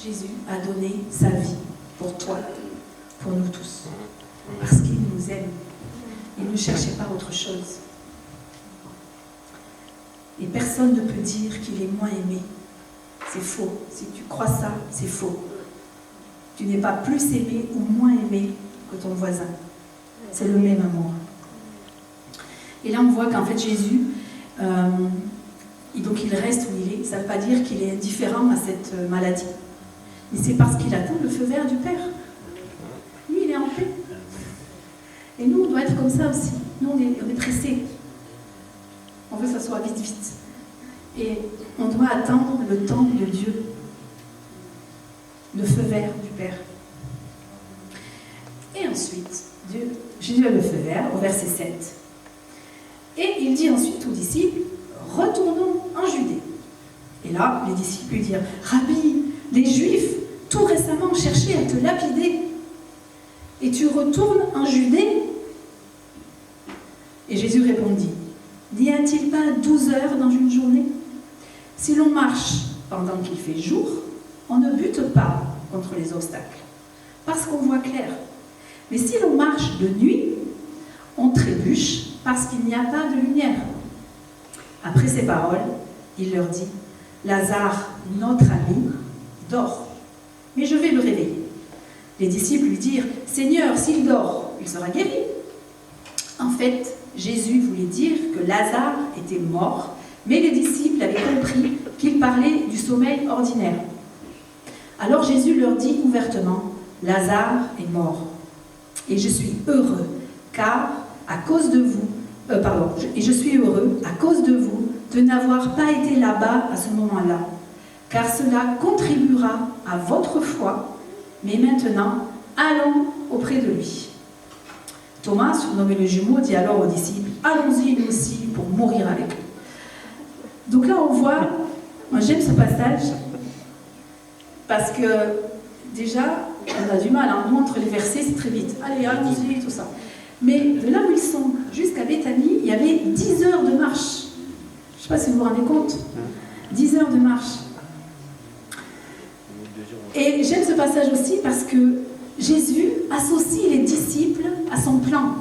Jésus a donné sa vie pour toi, pour nous tous, parce qu'il nous aime. Il ne cherchait pas autre chose. Et personne ne peut dire qu'il est moins aimé. C'est faux. Si tu crois ça, c'est faux. Tu n'es pas plus aimé ou moins aimé que ton voisin. C'est le même amour. Et là, on voit qu'en fait, Jésus, donc il reste où il est. Ça ne veut pas dire qu'il est indifférent à cette maladie. Mais c'est parce qu'il attend le feu vert du Père. Lui, il est en paix. Et nous, on doit être comme ça aussi. Nous, on est pressés. On veut que ça soit vite, vite. Et on doit attendre le temps de Dieu. Le feu vert du Père. Et ensuite, Jésus a le feu vert, au verset 7. Et il dit ensuite aux disciples, « Retournons en Judée. » Et là, les disciples lui dirent, « Rabbi, les Juifs, tout récemment, cherchaient à te lapider. Et tu retournes en Judée ?» Et Jésus répondit, « N'y a-t-il pas 12 heures dans une journée? Si l'on marche pendant qu'il fait jour, on ne bute pas contre les obstacles, parce qu'on voit clair. Mais si l'on marche de nuit, on trébuche parce qu'il n'y a pas de lumière. » Après ces paroles, il leur dit, « Lazare, notre ami, dort, mais je vais le réveiller. » Les disciples lui dirent, « Seigneur, s'il dort, il sera guéri. » En fait, Jésus voulait dire que Lazare était mort, mais les disciples avaient compris qu'il parlait du sommeil ordinaire. Alors Jésus leur dit ouvertement, « Lazare est mort, et je suis heureux, car à cause de vous, je suis heureux à cause de vous de n'avoir pas été là-bas à ce moment-là, car cela contribuera à votre foi, mais maintenant, allons auprès de lui. » Thomas, surnommé le jumeau, dit alors aux disciples, « Allons-y nous aussi pour mourir avec lui. » Donc là, on voit, moi j'aime ce passage, parce que déjà, on a du mal, hein. Nous, entre les versets, c'est très vite. Allez, allons-y, tout ça. Mais de là où ils sont jusqu'à Béthanie, il y avait 10 heures de marche. Je ne sais pas si vous vous rendez compte. 10 heures de marche. Et j'aime ce passage aussi parce que Jésus associe les disciples à son plan.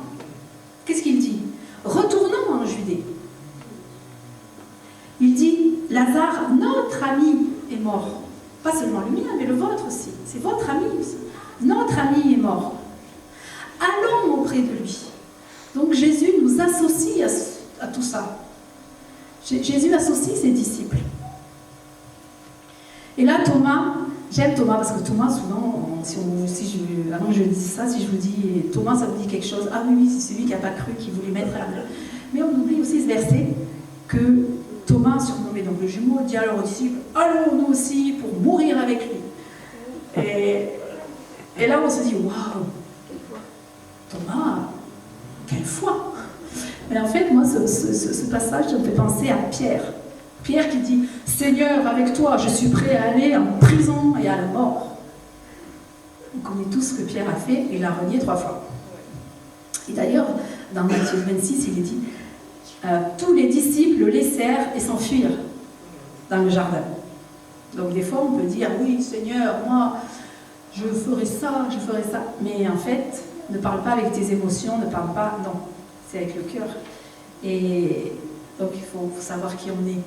Qu'est-ce qu'il dit? Retournons en Judée. Il dit, Lazare, notre ami, est mort. Pas seulement le mien, mais le vôtre aussi. C'est votre ami aussi. Notre ami est mort. Allons auprès de lui. Donc Jésus nous associe à tout ça. Jésus associe ses disciples. Et là, Thomas, j'aime Thomas parce que Thomas, souvent, avant que je dise ça, si je vous dis Thomas, ça vous dit quelque chose. Ah oui, c'est celui qui n'a pas cru, qui voulait mettre à la main. Mais on oublie aussi ce verset que Thomas, surnommé donc le jumeau, dit alors aux disciples, allons nous aussi pour mourir avec lui. Et là, on se dit, waouh, Thomas, quelle foi! Mais en fait, moi, ce passage, ça me fait penser à Pierre. Pierre qui dit, Seigneur, avec toi, je suis prêt à aller en prison et à la mort. On connaît tous ce que Pierre a fait, il a renié 3 fois. Et d'ailleurs, dans Matthieu 26, il est dit, tous les disciples le laissèrent et s'enfuirent dans le jardin. Donc des fois, on peut dire, oui, Seigneur, moi, je ferai ça. Mais en fait, ne parle pas avec tes émotions, ne parle pas, non, c'est avec le cœur. Et donc il faut savoir qui on est,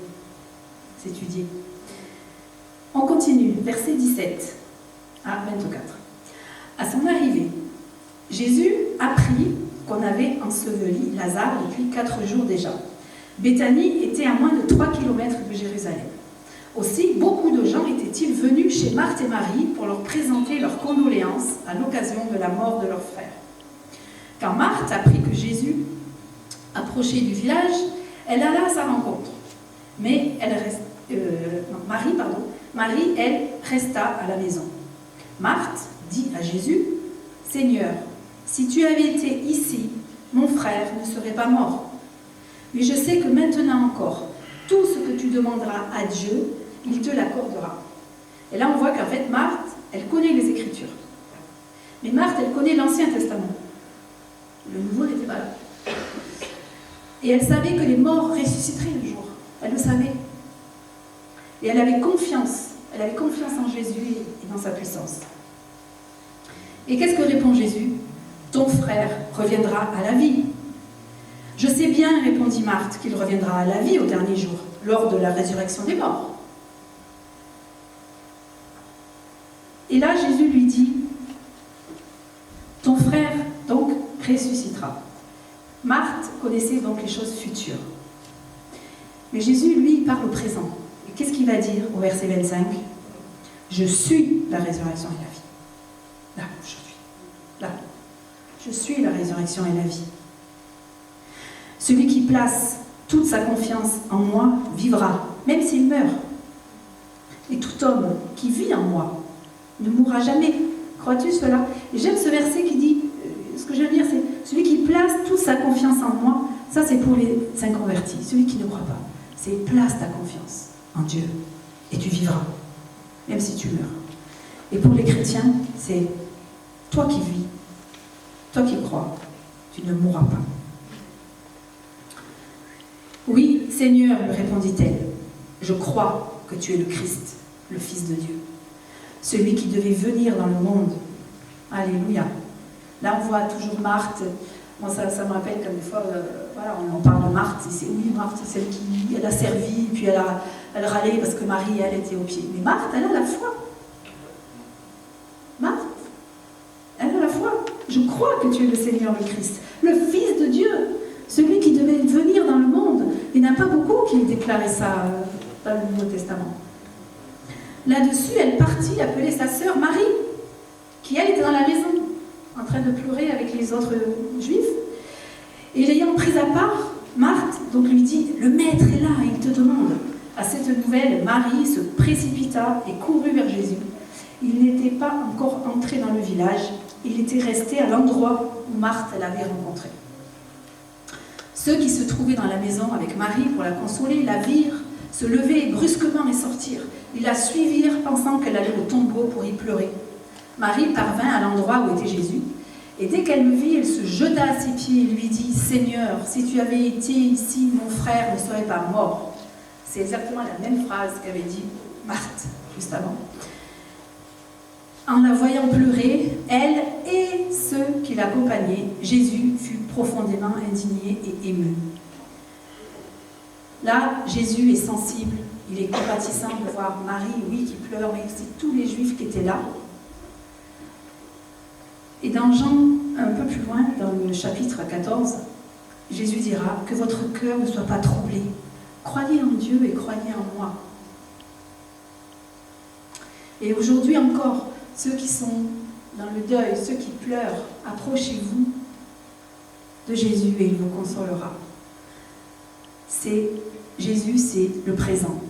s'étudier. On continue, verset 17 à 24. À son arrivée, Jésus apprit qu'on avait enseveli Lazare depuis 4 jours déjà. Béthanie était à moins de 3 km de Jérusalem. Aussi, beaucoup de gens étaient-ils venus chez Marthe et Marie pour leur présenter leurs condoléances à l'occasion de la mort de leur frère. Quand Marthe apprit que Jésus approchait du village, elle alla à sa rencontre. Mais Marie, elle, resta à la maison. Marthe dit à Jésus, « Seigneur, si tu avais été ici, mon frère ne serait pas mort. Mais je sais que maintenant encore, tout ce que tu demanderas à Dieu, il te l'accordera. » Et là, on voit qu'en fait, Marthe, elle connaît les Écritures. Mais Marthe, elle connaît l'Ancien Testament. Le Nouveau n'était pas là. Et elle savait que les morts ressusciteraient un jour. Elle le savait. Et elle avait confiance. Elle avait confiance en Jésus et dans sa puissance. Et qu'est-ce que répond Jésus? Ton frère reviendra à la vie. Je sais bien, répondit Marthe, qu'il reviendra à la vie au dernier jour, lors de la résurrection des morts. Et là, Jésus lui dit, ton frère, donc, ressuscitera. Marthe connaissait donc les choses futures. Mais Jésus, lui, parle au présent. Et qu'est-ce qu'il va dire au verset 25? Je suis la résurrection et la vie. Là, aujourd'hui. Là. Je suis la résurrection et la vie. Celui qui place toute sa confiance en moi vivra, même s'il meurt. Et tout homme qui vit en moi ne mourra jamais. Crois-tu cela? Et j'aime ce verset qui dit, ce que je veux dire, c'est celui qui place toute sa confiance en moi, ça c'est pour les inconvertis, celui qui ne croit pas. C'est place ta confiance en Dieu et tu vivras, même si tu meurs. Et pour les chrétiens, c'est toi qui vis, toi qui crois, tu ne mourras pas. Oui, Seigneur, lui répondit-elle, je crois que tu es le Christ, le Fils de Dieu, celui qui devait venir dans le monde. Alléluia. Là, on voit toujours Marthe. Moi, ça me rappelle comme des fois, voilà, on parle de Marthe. C'est oui, Marthe, c'est celle qui elle a servi, puis elle râlait parce que Marie, elle était au pied. Mais Marthe, elle a la foi. Marthe, elle a la foi. Je crois que tu es le Seigneur, le Christ, le Fils de Dieu, celui qui devait venir dans le monde. Il n'y en a pas beaucoup qui déclaraient ça dans le Nouveau Testament. Là-dessus, elle partit appeler sa sœur Marie, qui elle était dans la maison, en train de pleurer avec les autres juifs. Et l'ayant prise à part, Marthe donc lui dit, le maître est là, il te demande. À cette nouvelle, Marie se précipita et courut vers Jésus. Il n'était pas encore entré dans le village, il était resté à l'endroit où Marthe l'avait rencontré. Ceux qui se trouvaient dans la maison avec Marie pour la consoler la virent se lever brusquement et sortir. Ils la suivirent pensant qu'elle allait au tombeau pour y pleurer. Marie parvint à l'endroit où était Jésus, et dès qu'elle le vit, elle se jeta à ses pieds et lui dit, « Seigneur, si tu avais été ici, mon frère ne serait pas mort. » C'est exactement la même phrase qu'avait dit Marthe, juste avant. En la voyant pleurer, elle et ceux qui l'accompagnaient, Jésus fut profondément indigné et ému. Là, Jésus est sensible, il est compatissant de voir Marie, oui, qui pleure, mais c'est tous les Juifs qui étaient là. Et dans Jean, un peu plus loin, dans le chapitre 14, Jésus dira « Que votre cœur ne soit pas troublé. Croyez en Dieu et croyez en moi. » Et aujourd'hui encore, ceux qui sont dans le deuil, ceux qui pleurent, approchez-vous de Jésus et il vous consolera. Jésus, c'est le présent.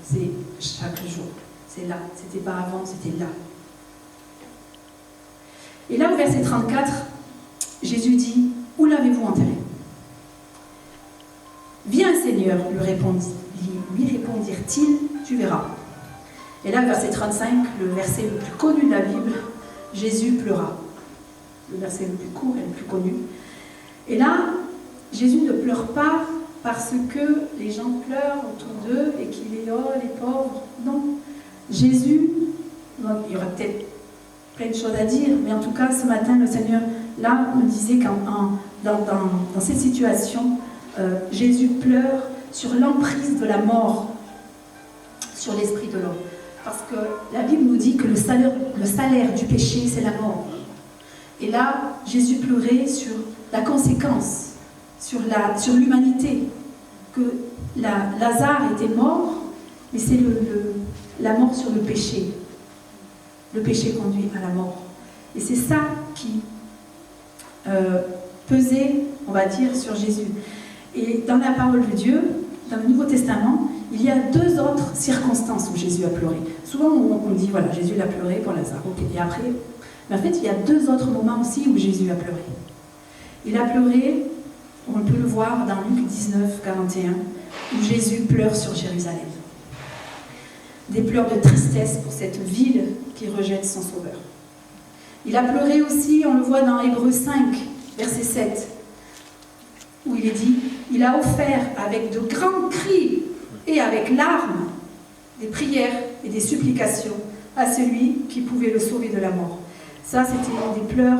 C'est chaque jour. C'est là. C'était pas avant, c'était là. Et là, au verset 34, Jésus dit, « Où l'avez-vous enterré ?» « Viens, Seigneur, lui répondirent-ils, tu verras. » Et là, verset 35, le verset le plus connu de la Bible, Jésus pleura. Le verset le plus court et le plus connu. Et là, Jésus ne pleure pas parce que les gens pleurent autour d'eux et qu'il est « Oh, les pauvres !» Non. Jésus, donc, il y aura peut-être plein de choses à dire, mais en tout cas, ce matin, le Seigneur, là, me disait dans cette situation, Jésus pleure sur l'emprise de la mort sur l'esprit de l'homme. Parce que la Bible nous dit que le salaire du péché, c'est la mort. Et là, Jésus pleurait sur la conséquence, sur l'humanité, que Lazare était mort, mais c'est la mort sur le péché. Le péché conduit à la mort. Et c'est ça qui pesait, on va dire, sur Jésus. Et dans la parole de Dieu, dans le Nouveau Testament, il y a 2 autres circonstances où Jésus a pleuré. Souvent, on dit, voilà, Jésus a pleuré pour Lazare. Okay. Et après, mais en fait, il y a 2 autres moments aussi où Jésus a pleuré. Il a pleuré, on peut le voir dans Luc 19, 41, où Jésus pleure sur Jérusalem. Des pleurs de tristesse pour cette ville qui rejette son Sauveur. Il a pleuré aussi, on le voit dans Hébreux 5, verset 7, où il est dit, il a offert avec de grands cris et avec larmes des prières et des supplications à celui qui pouvait le sauver de la mort. Ça, c'était des pleurs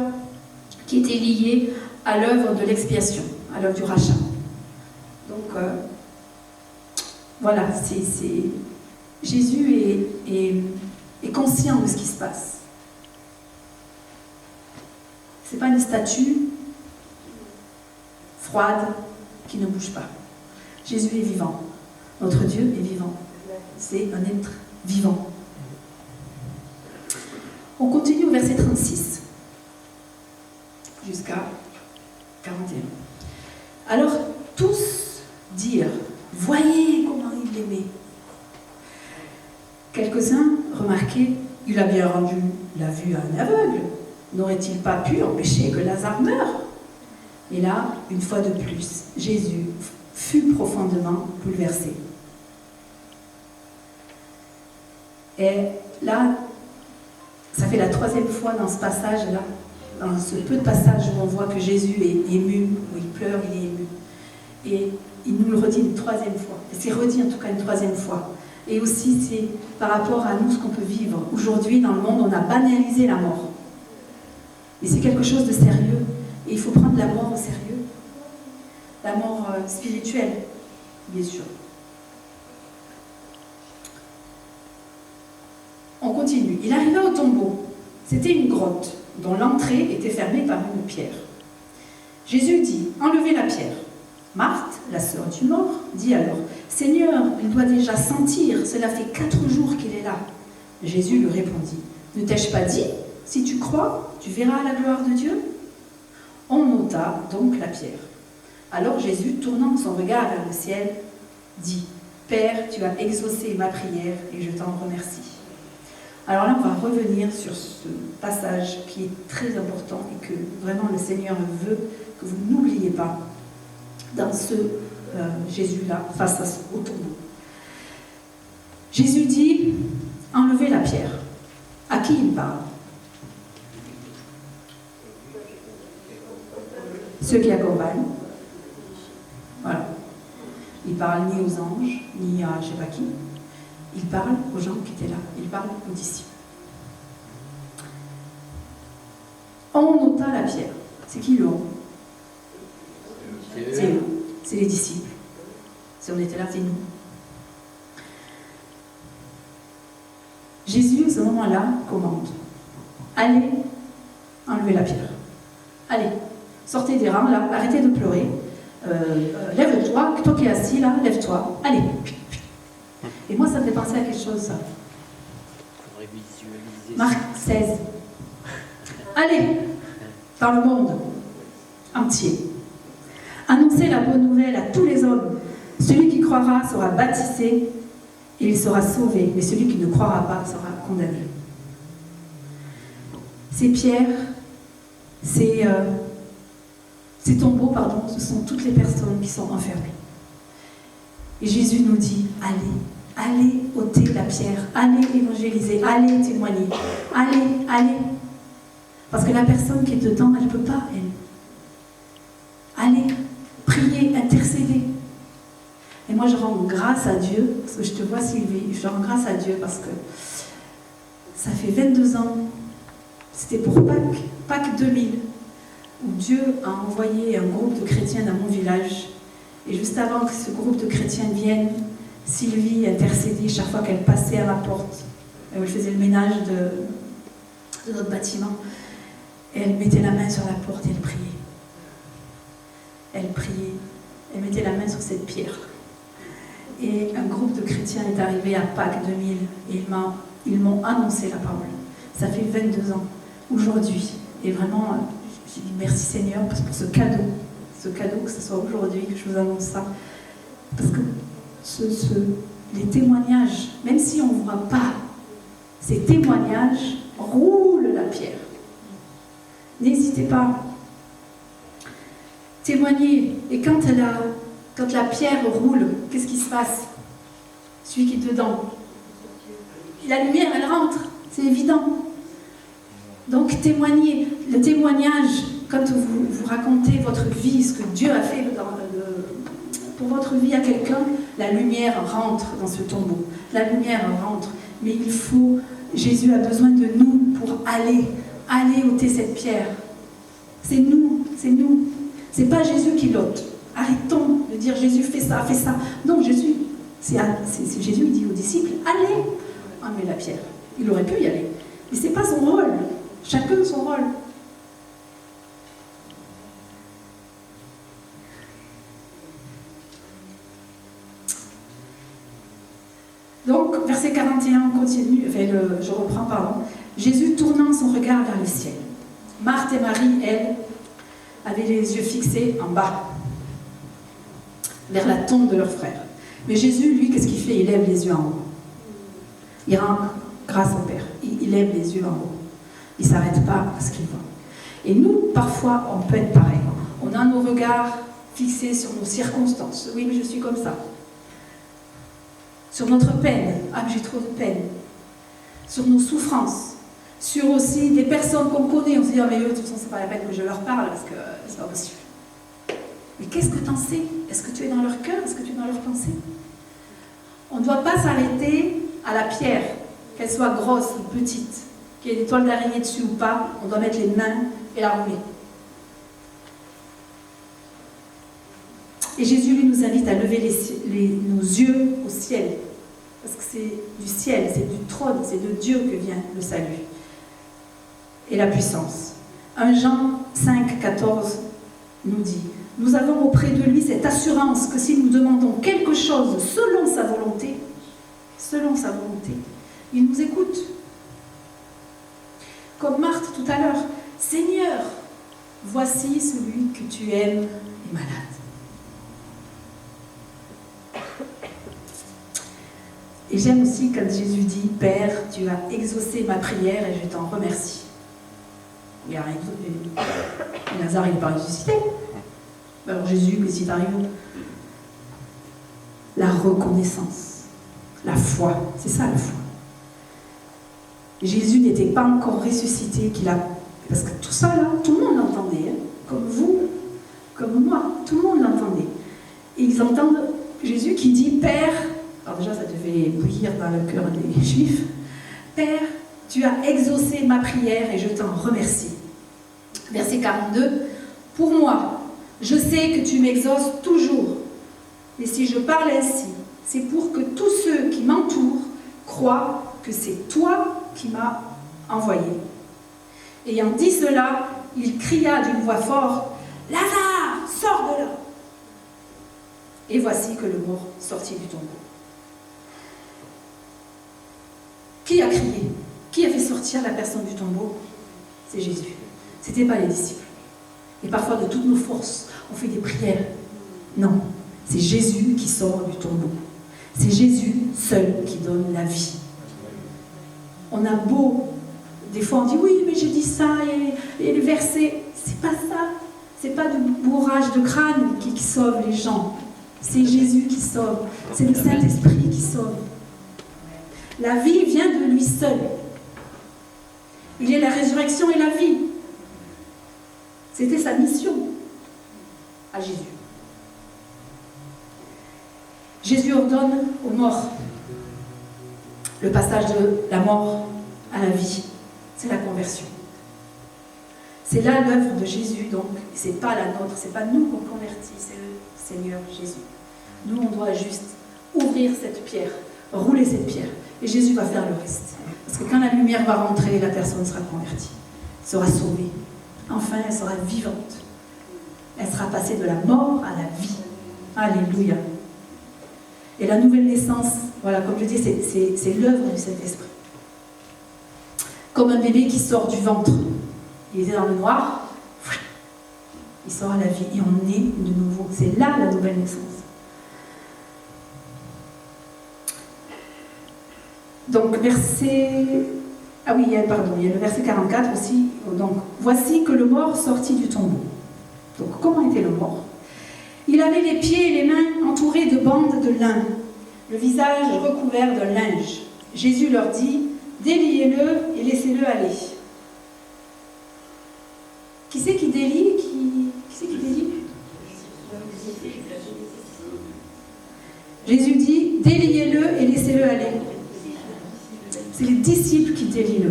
qui étaient liés à l'œuvre de l'expiation, à l'œuvre du rachat. Donc, voilà, Jésus est conscient de ce qui se passe. Ce n'est pas une statue froide qui ne bouge pas. Jésus est vivant. Notre Dieu est vivant. C'est un être vivant. On continue au verset 36 jusqu'à 41. Alors, tous dirent, voyez comment il l'aimait. Quelques-uns remarquaient, il a bien rendu la vue à un aveugle. N'aurait-il pas pu empêcher que Lazare meure? Et là, une fois de plus, Jésus fut profondément bouleversé. Et là, ça fait la 3e fois dans ce passage-là, dans ce peu de passages où on voit que Jésus est ému, où il pleure, il est ému. Et il nous le redit une 3e fois. Et c'est redit en tout cas une 3e fois. Et aussi, c'est par rapport à nous ce qu'on peut vivre. Aujourd'hui, dans le monde, on a banalisé la mort. Et c'est quelque chose de sérieux. Et il faut prendre la mort au sérieux. La mort spirituelle, bien sûr. On continue. Il arriva au tombeau. C'était une grotte dont l'entrée était fermée par une pierre. Jésus dit, enlevez la pierre. Marthe, la sœur du mort, dit alors, Seigneur, il doit déjà sentir, cela fait 4 jours qu'il est là. Jésus lui répondit, ne t'ai-je pas dit, si tu crois, tu verras la gloire de Dieu? On ôta donc la pierre. Alors Jésus, tournant son regard vers le ciel, dit, Père, tu as exaucé ma prière et je t'en remercie. Alors là, on va revenir sur ce passage qui est très important et que vraiment le Seigneur veut que vous n'oubliez pas dans ce Jésus-là, face au tombeau. Jésus dit, enlevez la pierre. À qui il parle? Ceux qui accompagnent. Voilà. Il parle ni aux anges, ni à je ne sais pas qui. Il parle aux gens qui étaient là. Il parle aux disciples. On ôta la pierre. C'est qui le on? C'est eux. C'est les disciples. Si on était là, c'est nous. Jésus, à ce moment-là, commande. Allez, enlevez la pierre. Allez, sortez des rangs, là, arrêtez de pleurer. Lève-toi, toi qui es assis là, lève-toi. Allez. Et moi, ça me fait penser à quelque chose, ça. Marc 16. Allez, dans le monde entier. Annoncez la bonne nouvelle à tous les hommes. Celui qui croira sera baptisé et il sera sauvé, mais celui qui ne croira pas sera condamné. Ces pierres, ces tombeaux, pardon, ce sont toutes les personnes qui sont enfermées. Et Jésus nous dit, allez ôter la pierre, allez évangéliser, allez témoigner, allez. Parce que la personne qui est dedans, elle ne peut pas, elle. Allez, priez, intercédez. Et moi, je rends grâce à Dieu, parce que je te vois, Sylvie, je rends grâce à Dieu parce que ça fait 22 ans, c'était pour Pâques 2000, où Dieu a envoyé un groupe de chrétiens dans mon village Et juste avant que ce groupe de chrétiens vienne, Sylvie intercédait chaque fois qu'elle passait à ma porte. Elle faisait le ménage de notre bâtiment. Et elle mettait la main sur la porte et elle priait. Elle priait. Elle mettait la main sur cette pierre. Et un groupe de chrétiens est arrivé à Pâques 2000 et ils m'ont annoncé la parole. Ça fait 22 ans, aujourd'hui. Et vraiment, j'ai dit merci Seigneur pour ce cadeau. Ce cadeau, que ce soit aujourd'hui que je vous annonce ça. Parce que les témoignages, même si on ne voit pas, ces témoignages roulent la pierre. N'hésitez pas. Témoignez. Et quand la pierre roule, qu'est-ce qui se passe? Celui qui est dedans. La lumière, elle rentre. C'est évident. Donc témoignez. Le témoignage, quand vous racontez votre vie, ce que Dieu a fait pour votre vie à quelqu'un, la lumière rentre dans ce tombeau. La lumière rentre. Mais Jésus a besoin de nous pour aller ôter cette pierre. C'est nous. C'est pas Jésus qui l'ôte. Arrêtons de dire Jésus fait ça. Non, Jésus, c'est Jésus qui dit aux disciples, allez enlever la pierre. Il aurait pu y aller. Mais c'est pas son rôle. Chacun son rôle. Donc, verset 41, on continue, je reprends, pardon. Jésus tournant son regard vers le ciel. Marthe et Marie, elles, avaient les yeux fixés en bas, vers la tombe de leur frère. Mais Jésus, lui, qu'est-ce qu'il fait? Il lève les yeux en haut. Il rend grâce au Père. Il lève les yeux en haut. Il ne s'arrête pas à ce qu'il voit. Et nous, parfois, on peut être pareil. On a nos regards fixés sur nos circonstances. Oui, mais je suis comme ça. Sur notre peine. Ah, mais j'ai trop de peine. Sur nos souffrances. Sur aussi des personnes qu'on connaît. On se dit, ah, mais eux, de toute façon, c'est pas la peine que je leur parle parce que c'est pas possible. Mais qu'est-ce que tu en sais? Est-ce que tu es dans leur cœur? Est-ce que tu es dans leur pensée? On ne doit pas s'arrêter à la pierre, qu'elle soit grosse ou petite, qu'il y ait des toiles d'araignée dessus ou pas. On doit mettre les mains et la rouler. Et Jésus, lui, nous invite à lever nos yeux au ciel. Parce que c'est du ciel, c'est du trône, c'est de Dieu que vient le salut. Et la puissance. 1 Jean 5, 14 nous dit, nous avons auprès de lui cette assurance que si nous demandons quelque chose selon sa volonté, il nous écoute. Comme Marthe tout à l'heure, Seigneur, voici celui que tu aimes est malade. Et j'aime aussi quand Jésus dit, Père, tu as exaucé ma prière et je t'en remercie. Et Lazare, il n'est pas ressuscité. Alors Jésus, qu'est-ce qui t'arrive? La reconnaissance, la foi, c'est ça la foi. Jésus n'était pas encore ressuscité, parce que tout ça là, tout le monde l'entendait, hein, comme vous, comme moi, tout le monde l'entendait. Et ils entendent Jésus qui dit, Père, alors déjà ça devait bouillir dans le cœur des Juifs, Père, tu as exaucé ma prière et je t'en remercie. Verset 42, pour moi, je sais que tu m'exauces toujours, mais si je parle ainsi, c'est pour que tous ceux qui m'entourent croient que c'est toi qui m'as envoyé. Ayant dit cela, il cria d'une voix forte, Lazare, sors de là! Et voici que le mort sortit du tombeau. Qui a crié? Qui a fait sortir la personne du tombeau? C'est Jésus. Ce n'était pas les disciples. Et parfois, de toutes nos forces, on fait des prières. Non, c'est Jésus qui sort du tombeau. C'est Jésus seul qui donne la vie. On a beau, des fois on dit oui, mais j'ai dit ça, et le verset, c'est pas ça. C'est pas du bourrage de crâne qui sauve les gens. C'est Jésus qui sauve. C'est le Saint-Esprit qui sauve. La vie vient de lui seul. Il est la résurrection et la vie. C'était sa mission à Jésus. Jésus ordonne aux morts le passage de la mort à la vie. C'est la conversion. C'est là l'œuvre de Jésus, donc. C'est pas la nôtre, c'est pas nous qu'on convertit, Seigneur Jésus. Nous, on doit juste ouvrir cette pierre, rouler cette pierre, et Jésus va faire le reste. Parce que quand la lumière va rentrer, la personne sera convertie, sera sauvée. Enfin, elle sera vivante. Elle sera passée de la mort à la vie. Alléluia. Et la nouvelle naissance, voilà, comme je dis, c'est l'œuvre du Saint-Esprit. Comme un bébé qui sort du ventre. Il était dans le noir, il sort à la vie et on est de nouveau. C'est là la nouvelle naissance. Donc, verset... Ah oui, il y a le verset 44 aussi. Donc, voici que le mort sortit du tombeau. Donc, comment était le mort? Il avait les pieds et les mains entourés de bandes de lin, le visage recouvert de linge. Jésus leur dit, déliez-le et laissez-le aller. Qui c'est qui délie? Qui c'est qui délie? Jésus dit, déliez-le et laissez-le aller. C'est les disciples qui délient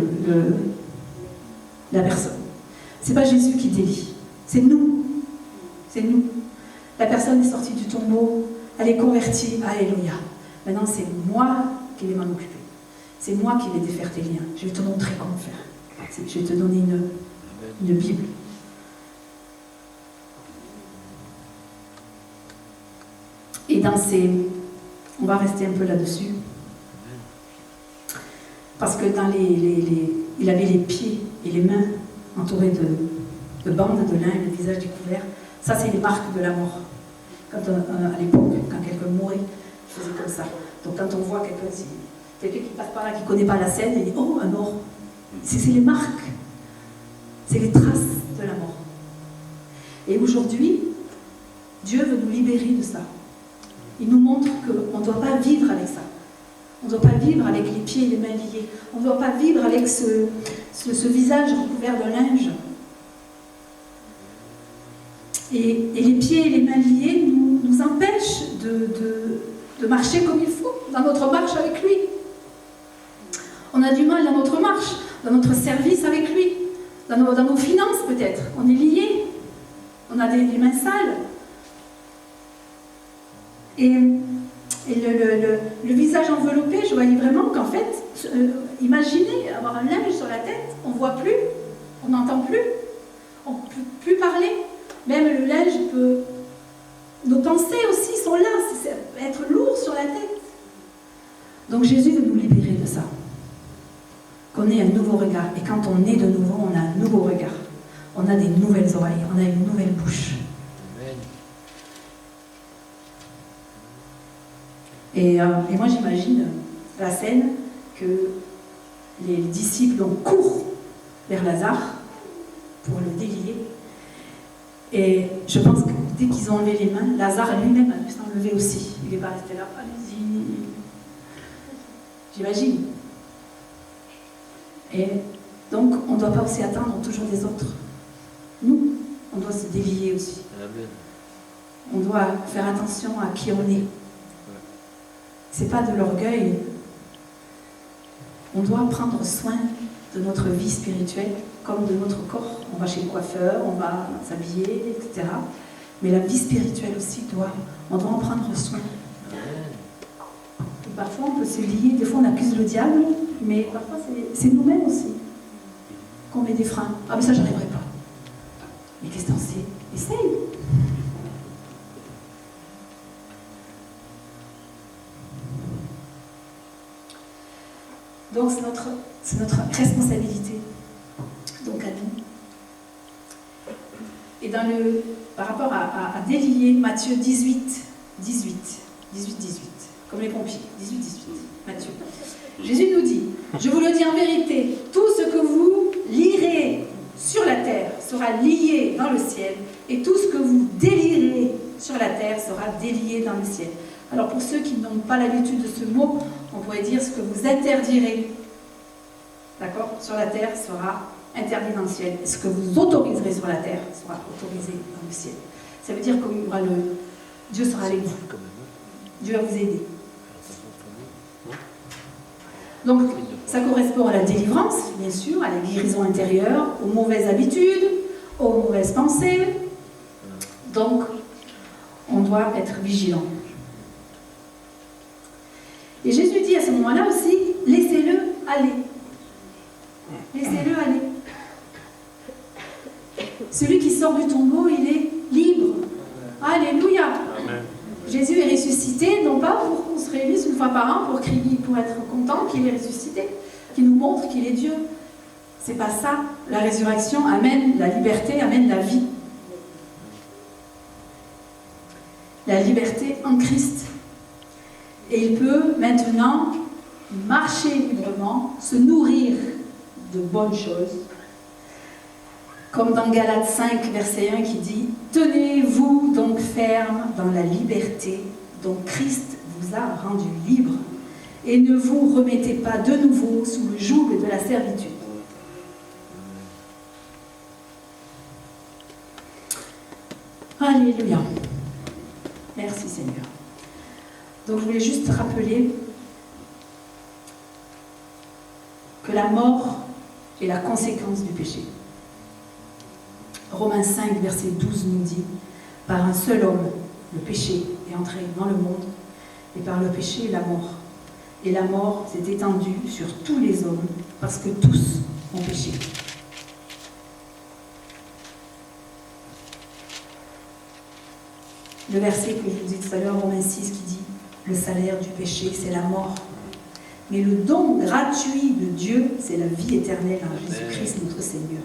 la personne. C'est pas Jésus qui délie. C'est nous. C'est nous. La personne est sortie du tombeau, elle est convertie. Alléluia. Maintenant, c'est moi qui vais m'en occuper. C'est moi qui vais défaire tes liens. Je vais te montrer comment faire. Je vais te donner une Bible. Et on va rester un peu là-dessus. Parce que il avait les pieds et les mains entourés de bandes de lin et le visage découvert. Ça, c'est les marques de la mort. À l'époque, quand quelqu'un mourait, il faisait comme ça. Donc quand on voit quelqu'un qui passe par là, qui ne connaît pas la scène, il dit « Oh, un mort !» C'est les marques. C'est les traces de la mort. Et aujourd'hui, Dieu veut nous libérer de ça. Il nous montre qu'on ne doit pas vivre avec ça. On ne doit pas vivre avec les pieds et les mains liés. On ne doit pas vivre avec ce visage recouvert de linge. Et les pieds et les mains liés nous empêchent de marcher comme il faut, dans notre marche avec lui. On a du mal dans notre marche, dans notre service avec lui, dans nos finances peut-être. On est liés, on a des mains sales. Et le visage enveloppé, je voyais vraiment qu'en fait, imaginez avoir un linge sur la tête, on ne voit plus, on n'entend plus, on ne peut plus parler. Même le linge peut... Nos pensées aussi sont là, c'est être lourd sur la tête. Donc Jésus veut nous libérer de ça. Qu'on ait un nouveau regard. Et quand on est de nouveau, on a un nouveau regard. On a des nouvelles oreilles, on a une nouvelle bouche. Amen. Et moi j'imagine la scène que les disciples courent vers Lazare pour le délier. Et je pense que dès qu'ils ont enlevé les mains, Lazare lui-même a dû s'enlever aussi. Il n'est pas resté là, allez-y. J'imagine. Et donc, on ne doit pas aussi attendre toujours des autres. Nous, on doit se délier aussi. Amen. On doit faire attention à qui on est. Ce n'est pas de l'orgueil. On doit prendre soin de notre vie spirituelle comme de notre corps. On va chez le coiffeur, on va s'habiller, etc. Mais la vie spirituelle aussi, on doit en prendre soin. Et parfois, on peut se lier, des fois on accuse le diable, mais parfois c'est nous-mêmes aussi qu'on met des freins. Ah mais ça, j'arriverai pas. Mais qu'est-ce que t'en sais? Essaye. Donc c'est notre responsabilité. Donc à nous. Et par rapport à délier, Matthieu 18, comme les pompiers, 18, Matthieu. Jésus nous dit, je vous le dis en vérité, tout ce que vous lirez sur la terre sera lié dans le ciel, et tout ce que vous délierez sur la terre sera délié dans le ciel. Alors pour ceux qui n'ont pas l'habitude de ce mot, on pourrait dire ce que vous interdirez, d'accord, sur la terre sera interdit dans le ciel. Et ce que vous autoriserez sur la terre sera autorisé dans le ciel. Ça veut dire que Dieu sera avec vous. Dieu va vous aider. Donc, ça correspond à la délivrance, bien sûr, à la guérison intérieure, aux mauvaises habitudes, aux mauvaises pensées. Donc, on doit être vigilant. Et Jésus dit à ce moment-là aussi, laissez-le aller. Laissez-le aller. Celui qui sort du tombeau, il est libre. Alléluia. Amen. Jésus est ressuscité, non pas pour qu'on se réunisse une fois par an pour crier, pour être content qu'il est ressuscité, qu'il nous montre qu'il est Dieu. C'est pas ça. La résurrection amène la liberté, amène la vie. La liberté en Christ. Et il peut maintenant marcher librement, se nourrir de bonnes choses. Comme dans Galates 5, verset 1 qui dit « Tenez-vous donc ferme dans la liberté dont Christ vous a rendu libre, et ne vous remettez pas de nouveau sous le joug de la servitude. » Alléluia. Merci Seigneur. Donc je voulais juste rappeler que la mort est la conséquence du péché. Romains 5, verset 12 nous dit « Par un seul homme, le péché est entré dans le monde, et par le péché, la mort. Et la mort s'est étendue sur tous les hommes, parce que tous ont péché. » Le verset que je vous ai dit tout à l'heure, Romains 6, qui dit « Le salaire du péché, c'est la mort. Mais le don gratuit de Dieu, c'est la vie éternelle en Jésus-Christ, notre Seigneur. »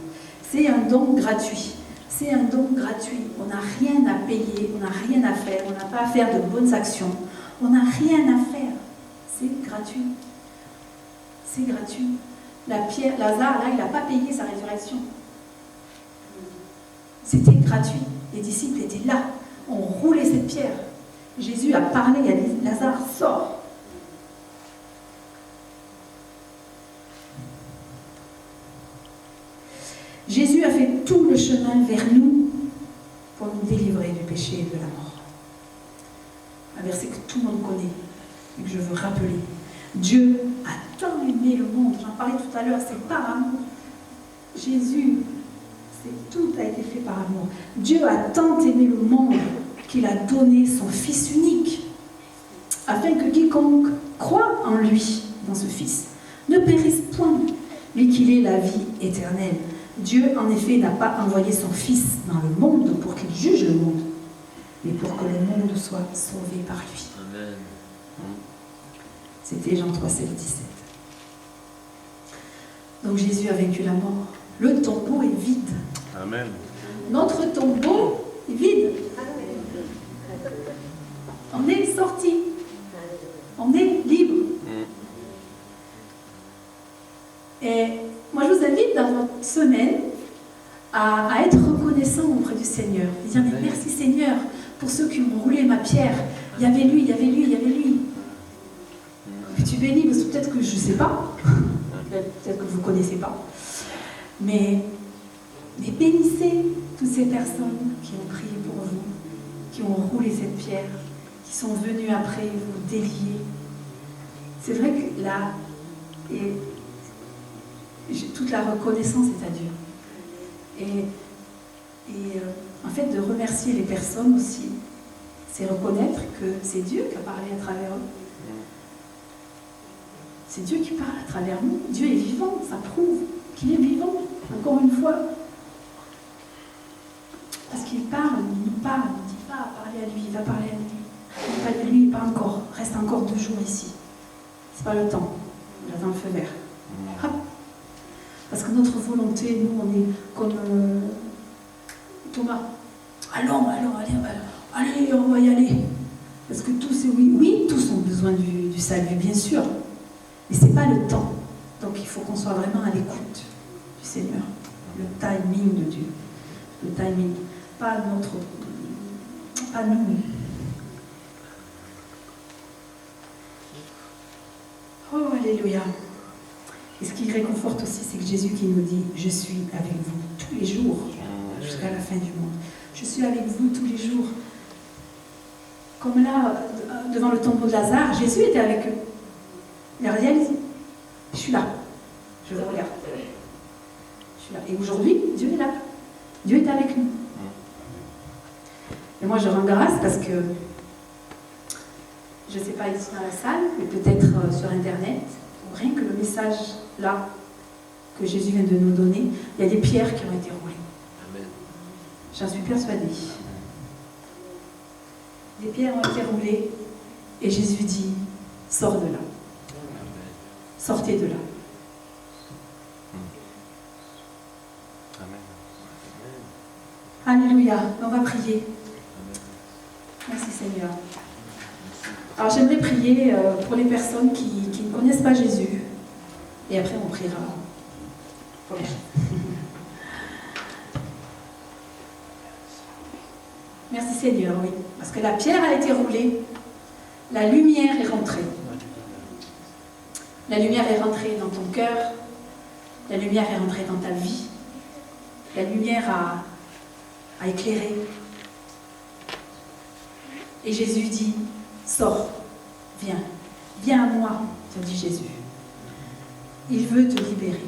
C'est un don gratuit. C'est un don gratuit. On n'a rien à payer, on n'a rien à faire, on n'a pas à faire de bonnes actions. On n'a rien à faire. C'est gratuit. C'est gratuit. Lazare, là, il n'a pas payé sa résurrection. C'était gratuit. Les disciples étaient là. On roulait cette pierre. Jésus a parlé, il a dit, Lazare, sors. Jésus a fait tout le chemin vers nous pour nous délivrer du péché et de la mort. Un verset que tout le monde connaît et que je veux rappeler. Dieu a tant aimé le monde, j'en parlais tout à l'heure, c'est par amour. Jésus, tout a été fait par amour. Dieu a tant aimé le monde qu'il a donné son Fils unique, afin que quiconque croit en lui, dans ce Fils, ne périsse point, mais qu'il ait la vie éternelle. Dieu, en effet, n'a pas envoyé son Fils dans le monde pour qu'il juge le monde, mais pour que le monde soit sauvé par lui. Amen. C'était Jean 3, 7, 17. Donc Jésus a vaincu la mort. Le tombeau est vide. Amen. Notre tombeau est vide. On est sorti. On est libre. Et moi, je vous invite dans votre semaine à être reconnaissant auprès du Seigneur. Et dire, mais merci Seigneur pour ceux qui ont roulé ma pierre. Il y avait lui, il y avait lui, il y avait lui. Que tu bénis, parce que peut-être que je ne sais pas. Peut-être que vous ne connaissez pas. Mais bénissez toutes ces personnes qui ont prié pour vous, qui ont roulé cette pierre, qui sont venues après vous délier. C'est vrai que là, toute la reconnaissance est à Dieu. Et en fait, de remercier les personnes aussi, c'est reconnaître que c'est Dieu qui a parlé à travers eux. C'est Dieu qui parle à travers nous. Dieu est vivant, ça prouve qu'il est vivant, encore une fois. Parce qu'il parle, il nous parle, il dit va parler à lui, va parler à lui. Il va de lui, pas encore, reste encore 2 jours ici. C'est pas le temps, j'attends le feu vert. Hop. Parce que notre volonté, nous, on est comme Thomas. Allez, on va y aller. Parce que tous, oui, tous ont besoin du salut, bien sûr. Mais ce n'est pas le temps. Donc il faut qu'on soit vraiment à l'écoute du Seigneur. Le timing de Dieu. Le timing. Pas nous. Oh, alléluia. Et ce qui réconforte aussi, c'est que Jésus qui nous dit « Je suis avec vous tous les jours, jusqu'à la fin du monde. Je suis avec vous tous les jours. » Comme là, devant le tombeau de Lazare, Jésus était avec eux. Il a réalisé « Je suis là. Je vous regarde. Je suis là. » Et aujourd'hui, Dieu est là. Dieu est avec nous. Et moi, je rends grâce parce que, je ne sais pas ici dans la salle, mais peut-être sur Internet, rien que le message là que Jésus vient de nous donner, il y a des pierres qui ont été roulées. Amen. J'en suis persuadée. Des pierres ont été roulées et Jésus dit, sors de là. Sortez de là. Alléluia. On va prier. Merci Seigneur. Alors j'aimerais prier pour les personnes qui ne connaissent pas Jésus. Et après on priera. Voilà. Merci Seigneur, oui. Parce que la pierre a été roulée. La lumière est rentrée. La lumière est rentrée dans ton cœur. La lumière est rentrée dans ta vie. La lumière a éclairé. Et Jésus dit, sors, viens, viens à moi, te dit Jésus. Il veut te libérer.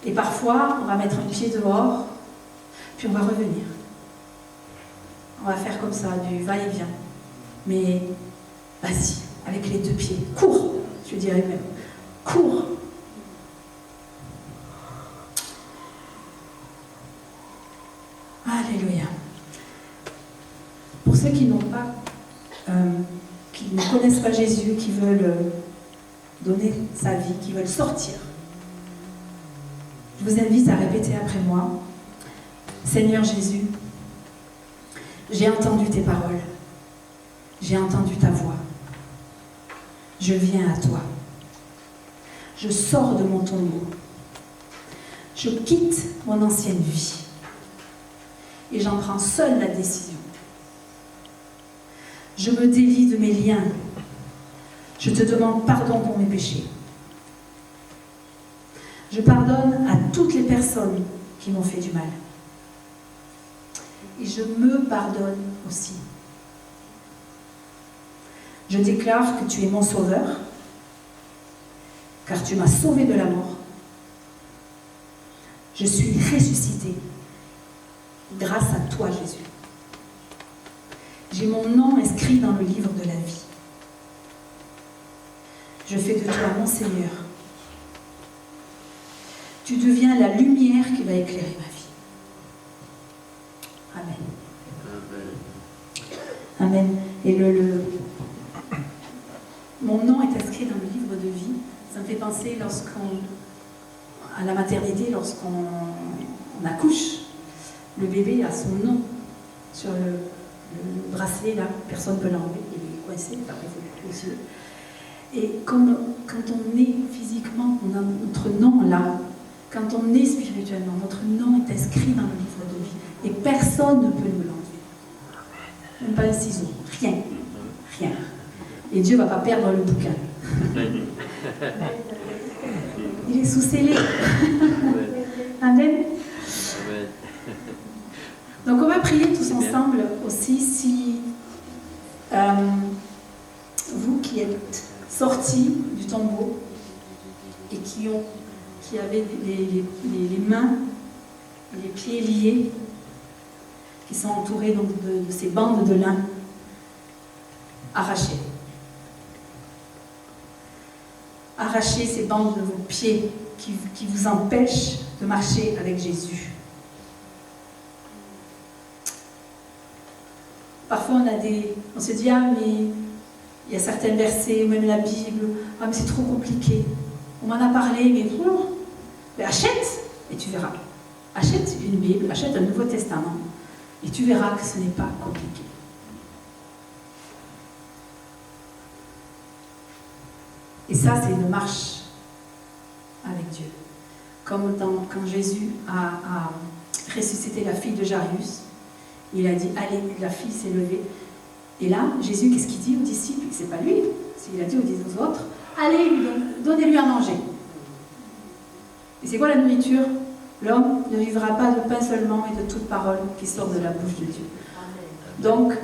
Et parfois, on va mettre un pied dehors, puis on va revenir. On va faire comme ça, du va-et-vient. Mais vas-y, avec les deux pieds, cours, je dirais même, cours. Alléluia. Pour ceux qui n'ont pas, qui ne connaissent pas Jésus, qui veulent donner sa vie, qui veulent sortir, je vous invite à répéter après moi. Seigneur Jésus, j'ai entendu tes paroles, j'ai entendu ta voix. Je viens à toi. Je sors de mon tombeau. Je quitte mon ancienne vie. Et j'en prends seule la décision. Je me délie de mes liens. Je te demande pardon pour mes péchés. Je pardonne à toutes les personnes qui m'ont fait du mal. Et je me pardonne aussi. Je déclare que tu es mon sauveur, car tu m'as sauvé de la mort. Je suis ressuscité grâce à toi, Jésus. J'ai mon nom inscrit dans le livre de la vie. Je fais de toi mon Seigneur. Tu deviens la lumière qui va éclairer ma vie. Amen. Amen. Et mon nom est inscrit dans le livre de vie. Ça me fait penser à la maternité, lorsqu'on accouche. Le bébé a son nom sur le bracelet, là. Personne ne peut l'enlever, il est coincé, après il faut le. Et quand on est physiquement, on a notre nom là. Quand on est spirituellement, notre nom est inscrit dans le livre de vie. Et personne ne peut nous l'enlever. Même pas un ciseau, rien. Rien. Et Dieu ne va pas perdre le bouquin. Il est sous scellé. Amen. Donc on va prier tous ensemble aussi si vous qui êtes sortis du tombeau et qui avez les mains et les pieds liés, qui sont entourés donc de ces bandes de lin arrachées. Arrachez ces bandes de vos pieds qui vous empêchent de marcher avec Jésus. Parfois on se dit, ah mais il y a certains versets, ou même la Bible, ah mais c'est trop compliqué. On m'en a parlé, mais achète et tu verras. Achète une Bible, achète un Nouveau Testament et tu verras que ce n'est pas compliqué. Et ça, c'est une marche avec Dieu. Comme quand Jésus a ressuscité la fille de Jairus, il a dit, allez, la fille s'est levée. Et là, Jésus, qu'est-ce qu'il dit aux disciples? C'est pas lui, il a dit aux autres, allez, donnez-lui à manger. Et c'est quoi la nourriture? L'homme ne vivra pas de pain seulement, mais de toute parole qui sort de la bouche de Dieu. Donc,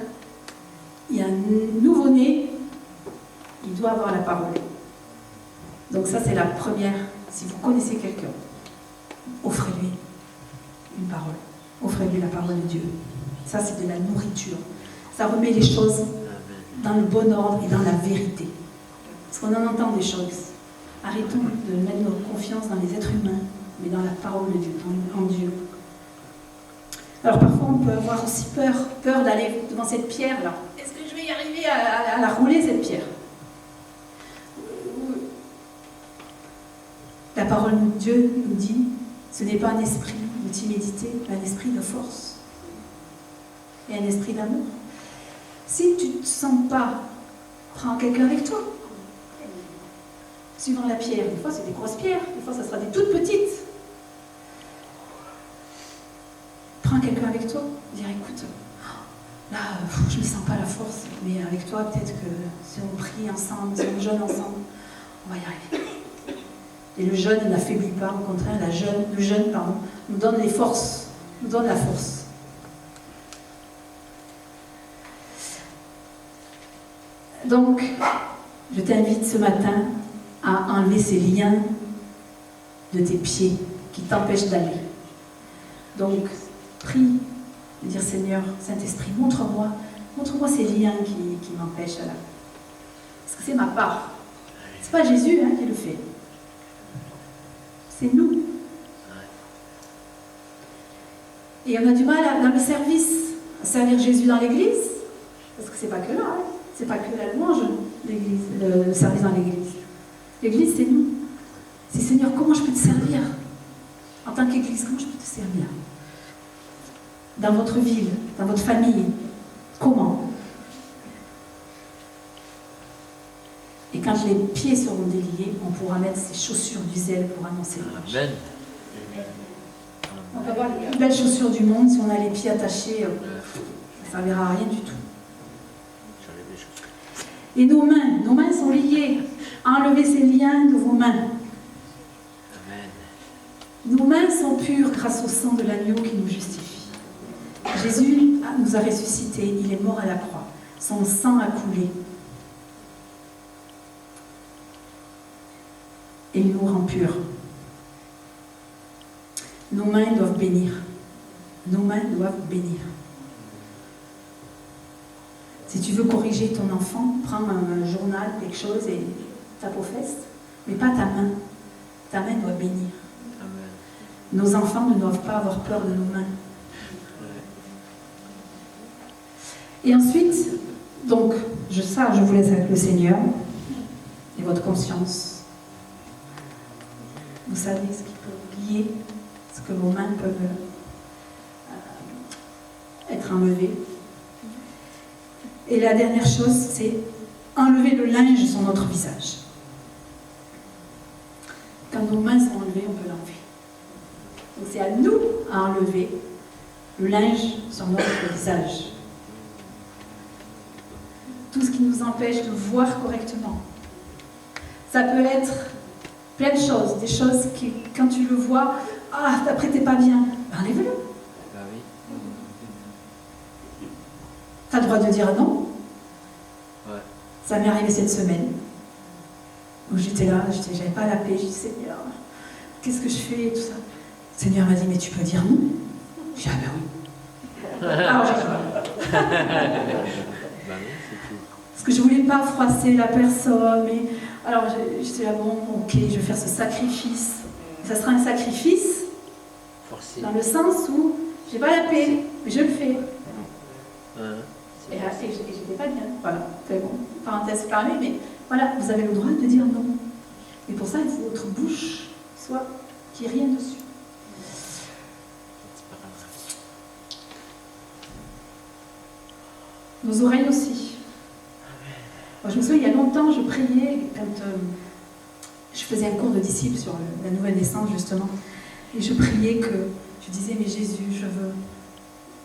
il y a un nouveau-né, il doit avoir la parole. Donc ça, c'est la première. Si vous connaissez quelqu'un, offrez-lui une parole. Offrez-lui la parole de Dieu. Ça, c'est de la nourriture. Ça remet les choses dans le bon ordre et dans la vérité. Parce qu'on en entend des choses. Arrêtons de mettre notre confiance dans les êtres humains, mais dans la parole de Dieu, en Dieu. Alors parfois, on peut avoir aussi peur d'aller devant cette pierre-là. Est-ce que je vais y arriver à la rouler, cette pierre? La parole de Dieu nous dit, ce n'est pas un esprit de timidité, mais un esprit de force et un esprit d'amour. Si tu ne te sens pas, prends quelqu'un avec toi. Suivant la pierre, des fois c'est des grosses pierres, des fois ça sera des toutes petites. Prends quelqu'un avec toi, dire écoute, là je ne sens pas la force, mais avec toi peut-être que si on prie ensemble, si on jeûne ensemble, on va y arriver. Et le jeûne n'affaiblit pas, au contraire, le jeûne nous donne les forces, nous donne la force. Donc, je t'invite ce matin à enlever ces liens de tes pieds qui t'empêchent d'aller. Donc, prie, de dire Seigneur, Saint-Esprit, montre-moi ces liens qui m'empêchent là. Parce que c'est ma part. C'est pas Jésus qui le fait. C'est nous. Et on a du mal dans le service à servir Jésus dans l'église, parce que c'est pas que là, c'est pas que la louange, l'église, le service dans l'église. L'église, c'est nous. C'est Seigneur, comment je peux te servir? En tant qu'église, comment je peux te servir? Dans votre ville, dans votre famille, comment? Et quand les pieds seront déliés, on pourra mettre ses chaussures du zèle pour annoncer le match. Amen. On va avoir les plus belles chaussures du monde, si on a les pieds attachés, ça ne servira à rien du tout. Et nos mains sont liées. Enlevez ces liens de vos mains. Amen. Nos mains sont pures grâce au sang de l'agneau qui nous justifie. Jésus nous a ressuscités, il est mort à la croix. Son sang a coulé. Et il nous rend purs. Nos mains doivent bénir. Nos mains doivent bénir. Si tu veux corriger ton enfant, prends un journal, quelque chose et tape aux fesses, mais pas ta main. Ta main doit bénir. Amen. Nos enfants ne doivent pas avoir peur de nos mains. Et ensuite, donc, je vous laisse avec le Seigneur et votre conscience. Vous savez ce qui peut lier, ce que vos mains peuvent être enlevées. Et la dernière chose, c'est enlever le linge sur notre visage. Quand nos mains sont enlevées, on peut l'enlever. Donc c'est à nous à enlever le linge sur notre visage. Tout ce qui nous empêche de voir correctement. Ça peut être plein de choses, des choses qui, quand tu le vois, après t'es pas bien, enlève-le. Bah oui. Tu as le droit de dire non. Ouais. Ça m'est arrivé cette semaine. Où j'étais là, j'avais pas la paix, je dis Seigneur, qu'est-ce que je fais et tout ça. Le Seigneur m'a dit, mais tu peux dire non. J'ai dit, ah ben oui. Alors j'ai dit Bah oui, c'est tout. parce que je voulais pas froisser la personne, mais alors j'étais là, bon, ok, je vais faire ce sacrifice. Et ça sera un sacrifice Forcé. dans le sens où j'ai pas la paix, mais je le fais. Hein, Et j'étais pas bien. Voilà, c'est bon, parenthèse fermée, mais voilà, vous avez le droit de dire non. Et pour ça, il faut que votre bouche soit qu'il n'y ait rien dessus. c'est pas grave. Nos oreilles aussi. Moi, je me souviens, il y a longtemps, je priais quand je faisais un cours de disciples sur la nouvelle naissance, justement. Et je priais que, je disais, mais Jésus,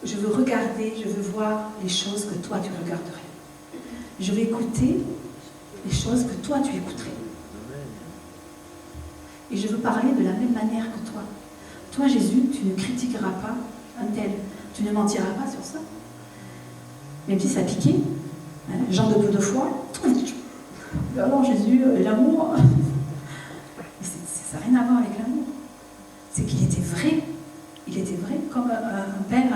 je veux regarder, je veux voir les choses que toi, tu regarderais. Je veux écouter les choses que toi, tu écouterais. Et je veux parler de la même manière que toi. Toi, Jésus, tu ne critiqueras pas un tel. Tu ne mentiras pas sur ça. Même si ça piquait. Hein, Jean de peu de foi. Alors Jésus, l'amour. Ça n'a rien à voir avec l'amour. C'est qu'il était vrai. Il était vrai comme un père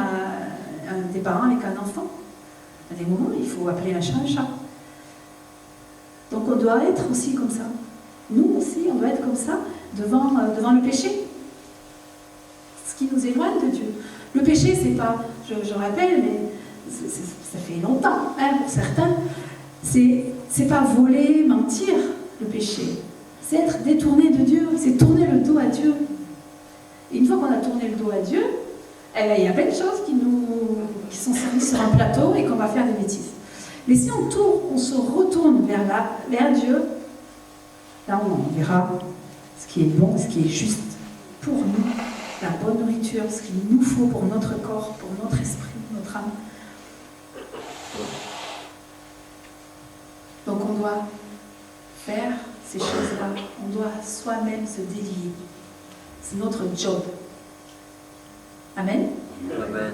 des parents avec un enfant. Il y a des moments, il faut appeler un chat un chat. Donc on doit être aussi comme ça. Nous aussi, on doit être comme ça devant le péché. Ce qui nous éloigne de Dieu. Le péché, c'est pas, je rappelle, mais ça fait longtemps, hein, pour certains, c'est pas voler, mentir, le péché. C'est être détourné de Dieu, c'est tourner le dos à Dieu. Et une fois qu'on a tourné le dos à Dieu, eh bien, il y a plein de choses qui sont servies sur un plateau et qu'on va faire des bêtises. Mais si on se retourne vers Dieu, là on verra ce qui est bon, ce qui est juste pour nous, la bonne nourriture, ce qu'il nous faut pour notre corps, pour notre esprit, notre âme. Donc on doit faire ces choses-là, on doit soi-même se délier. C'est notre job. Amen. Amen.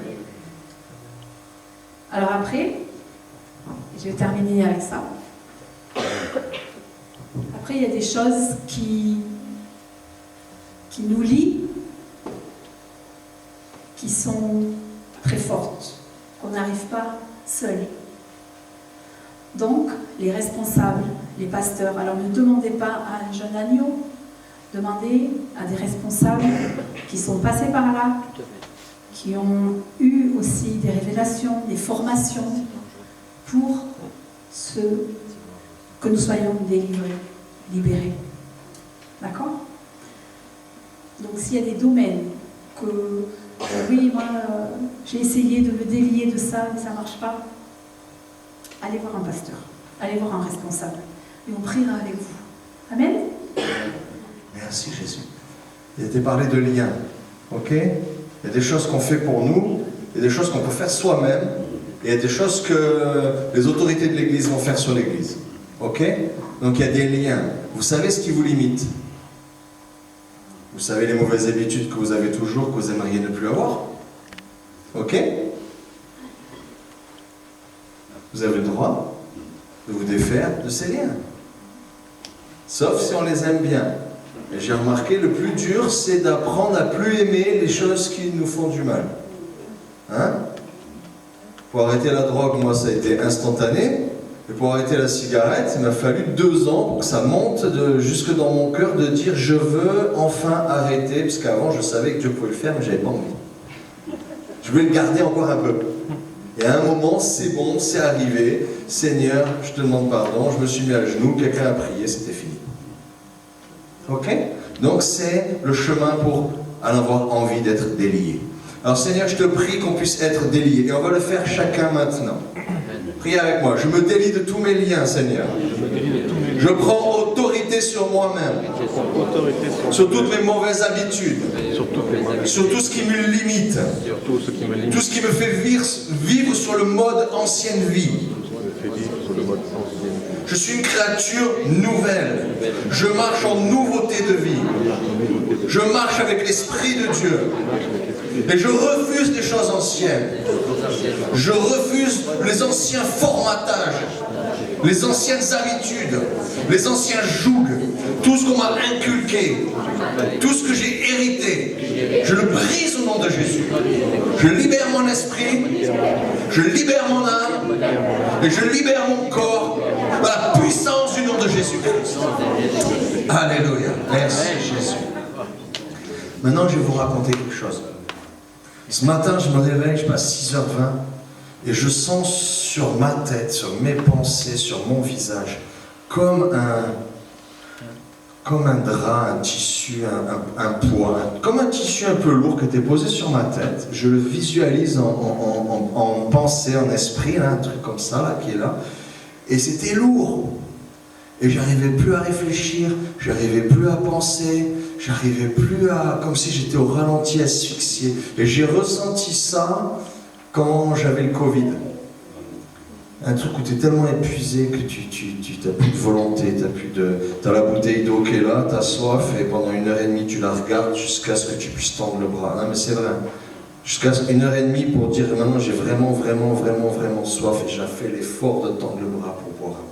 Alors après, je vais terminer avec ça. Après, il y a des choses qui nous lient, qui sont très fortes, qu'on n'arrive pas seul. Donc, les responsables, les pasteurs, alors ne demandez pas à un jeune agneau, demandez à des responsables qui sont passés par là, qui ont eu aussi des révélations, des formations pour que nous soyons délivrés, libérés. D'accord? Donc s'il y a des domaines que, oui, moi, j'ai essayé de me délier de ça, mais ça ne marche pas, allez voir un pasteur, allez voir un responsable, et on priera avec vous. Amen? Merci Jésus. Il a été parlé de liens, ok? Il y a des choses qu'on fait pour nous, il y a des choses qu'on peut faire soi-même, et il y a des choses que les autorités de l'Église vont faire sur l'Église, ok? Donc il y a des liens. Vous savez ce qui vous limite. Vous savez les mauvaises habitudes que vous avez toujours, que vous aimeriez ne plus avoir, ok? Vous avez le droit de vous défaire de ces liens. Sauf si on les aime bien. Et j'ai remarqué, le plus dur, c'est d'apprendre à plus aimer les choses qui nous font du mal. Hein? Pour arrêter la drogue, moi, ça a été instantané. Et pour arrêter la cigarette, il m'a fallu 2 ans pour que ça monte jusque dans mon cœur de dire « je veux enfin arrêter », parce qu'avant, je savais que Dieu pouvait le faire, mais j'avais pas envie. Je voulais le garder encore un peu. Et à un moment, c'est bon, c'est arrivé. Seigneur, je te demande pardon, je me suis mis à genoux, quelqu'un a prié, c'était fini. Ok? Donc c'est le chemin pour avoir envie d'être délié. Alors Seigneur, je te prie qu'on puisse être délié. Et on va le faire chacun maintenant. Priez avec moi. Je me délie de tous mes liens, Seigneur. Je prends autorité sur moi-même. Sur toutes mes mauvaises habitudes. Sur tout ce qui me limite. Tout ce qui me fait vivre sur le mode ancienne vie. Je suis une créature nouvelle. Je marche en nouveauté de vie. Je marche avec l'Esprit de Dieu. Et je refuse les choses anciennes. Je refuse les anciens formatages, les anciennes habitudes, les anciens jougs, tout ce qu'on m'a inculqué, tout ce que j'ai hérité. Je le brise au nom de Jésus. Je libère mon esprit, je libère mon âme, et je libère mon corps par la puissance du nom de Jésus-Christ. Alléluia. Merci Jésus. Maintenant, je vais vous raconter quelque chose. Ce matin, je me réveille, je passe 6h20, et je sens sur ma tête, sur mes pensées, sur mon visage, comme un drap, un tissu, un poids, comme un tissu un peu lourd qui était posé sur ma tête. Je le visualise en pensée, en esprit, là, un truc comme ça, là, qui est là. Et c'était lourd. Et j'arrivais plus à réfléchir, j'arrivais plus à penser, j'arrivais plus à... comme si j'étais au ralenti, asphyxié. Et j'ai ressenti ça quand j'avais le Covid. Un truc où tu es tellement épuisé que tu n'as plus de volonté, tu as la bouteille d'eau qui est là, tu as soif, et pendant 1h30 tu la regardes jusqu'à ce que tu puisses tendre le bras. Non mais c'est vrai. Jusqu'à 1h30 pour dire maintenant j'ai vraiment soif, et j'ai fait l'effort de tendre le bras pour boire un peu.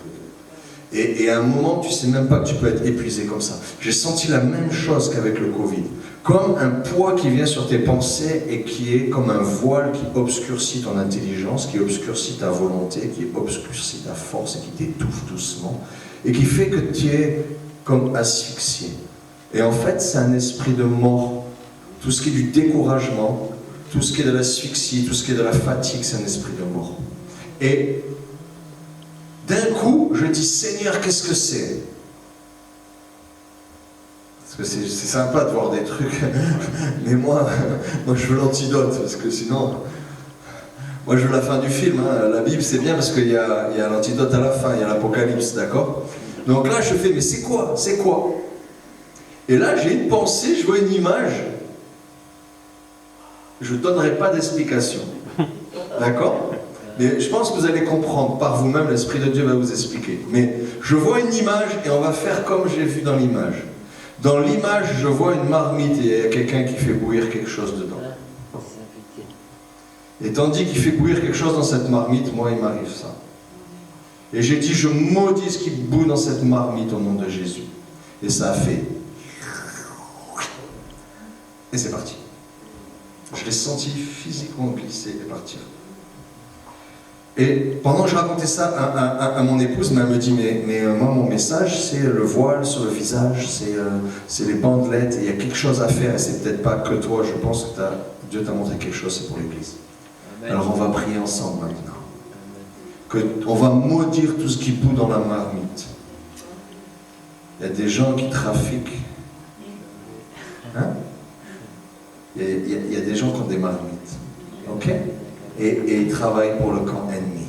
Et à un moment, tu ne sais même pas que tu peux être épuisé comme ça. J'ai senti la même chose qu'avec le Covid. comme un poids qui vient sur tes pensées et qui est comme un voile qui obscurcit ton intelligence, qui obscurcit ta volonté, qui obscurcit ta force et qui t'étouffe doucement et qui fait que tu es comme asphyxié. Et en fait, c'est un esprit de mort. Tout ce qui est du découragement, tout ce qui est de l'asphyxie, tout ce qui est de la fatigue, c'est un esprit de mort. Et d'un coup, je dis, Seigneur, qu'est-ce que c'est? Parce que c'est sympa de voir des trucs, mais moi je veux l'antidote, parce que sinon, moi je veux la fin du film, hein. La Bible c'est bien parce qu'il y a l'antidote à la fin, il y a l'Apocalypse, d'accord? Donc là je fais, mais c'est quoi? C'est quoi? Et là j'ai une pensée, je vois une image, je ne donnerai pas d'explication, d'accord? Mais je pense que vous allez comprendre par vous-même, l'Esprit de Dieu va vous expliquer. Mais je vois une image et on va faire comme j'ai vu dans l'image. Dans l'image, je vois une marmite et il y a quelqu'un qui fait bouillir quelque chose dedans. Et tandis qu'il fait bouillir quelque chose dans cette marmite, moi il m'arrive ça. Et j'ai dit, je maudis ce qui bout dans cette marmite au nom de Jésus. Et ça a fait. Et c'est parti. Je l'ai senti physiquement glisser et partir. Et pendant que je racontais ça à mon épouse, elle me dit, mais moi mon message c'est le voile sur le visage, c'est les bandelettes, et il y a quelque chose à faire, et c'est peut-être pas que toi, je pense que Dieu t'a montré quelque chose, c'est pour l'Église. Alors on va prier ensemble maintenant. On va maudire tout ce qui bout dans la marmite. Il y a des gens qui trafiquent. Hein? Il y a des gens qui ont des marmites. Ok? Et ils travaillent pour le camp ennemi.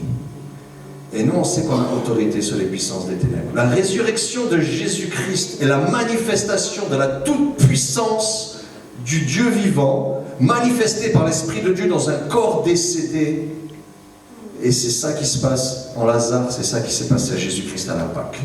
Et nous, on sait qu'on a autorité sur les puissances des ténèbres. La résurrection de Jésus-Christ est la manifestation de la toute-puissance du Dieu vivant, manifestée par l'Esprit de Dieu dans un corps décédé. Et c'est ça qui se passe en Lazare, c'est ça qui s'est passé à Jésus-Christ à la Pâque.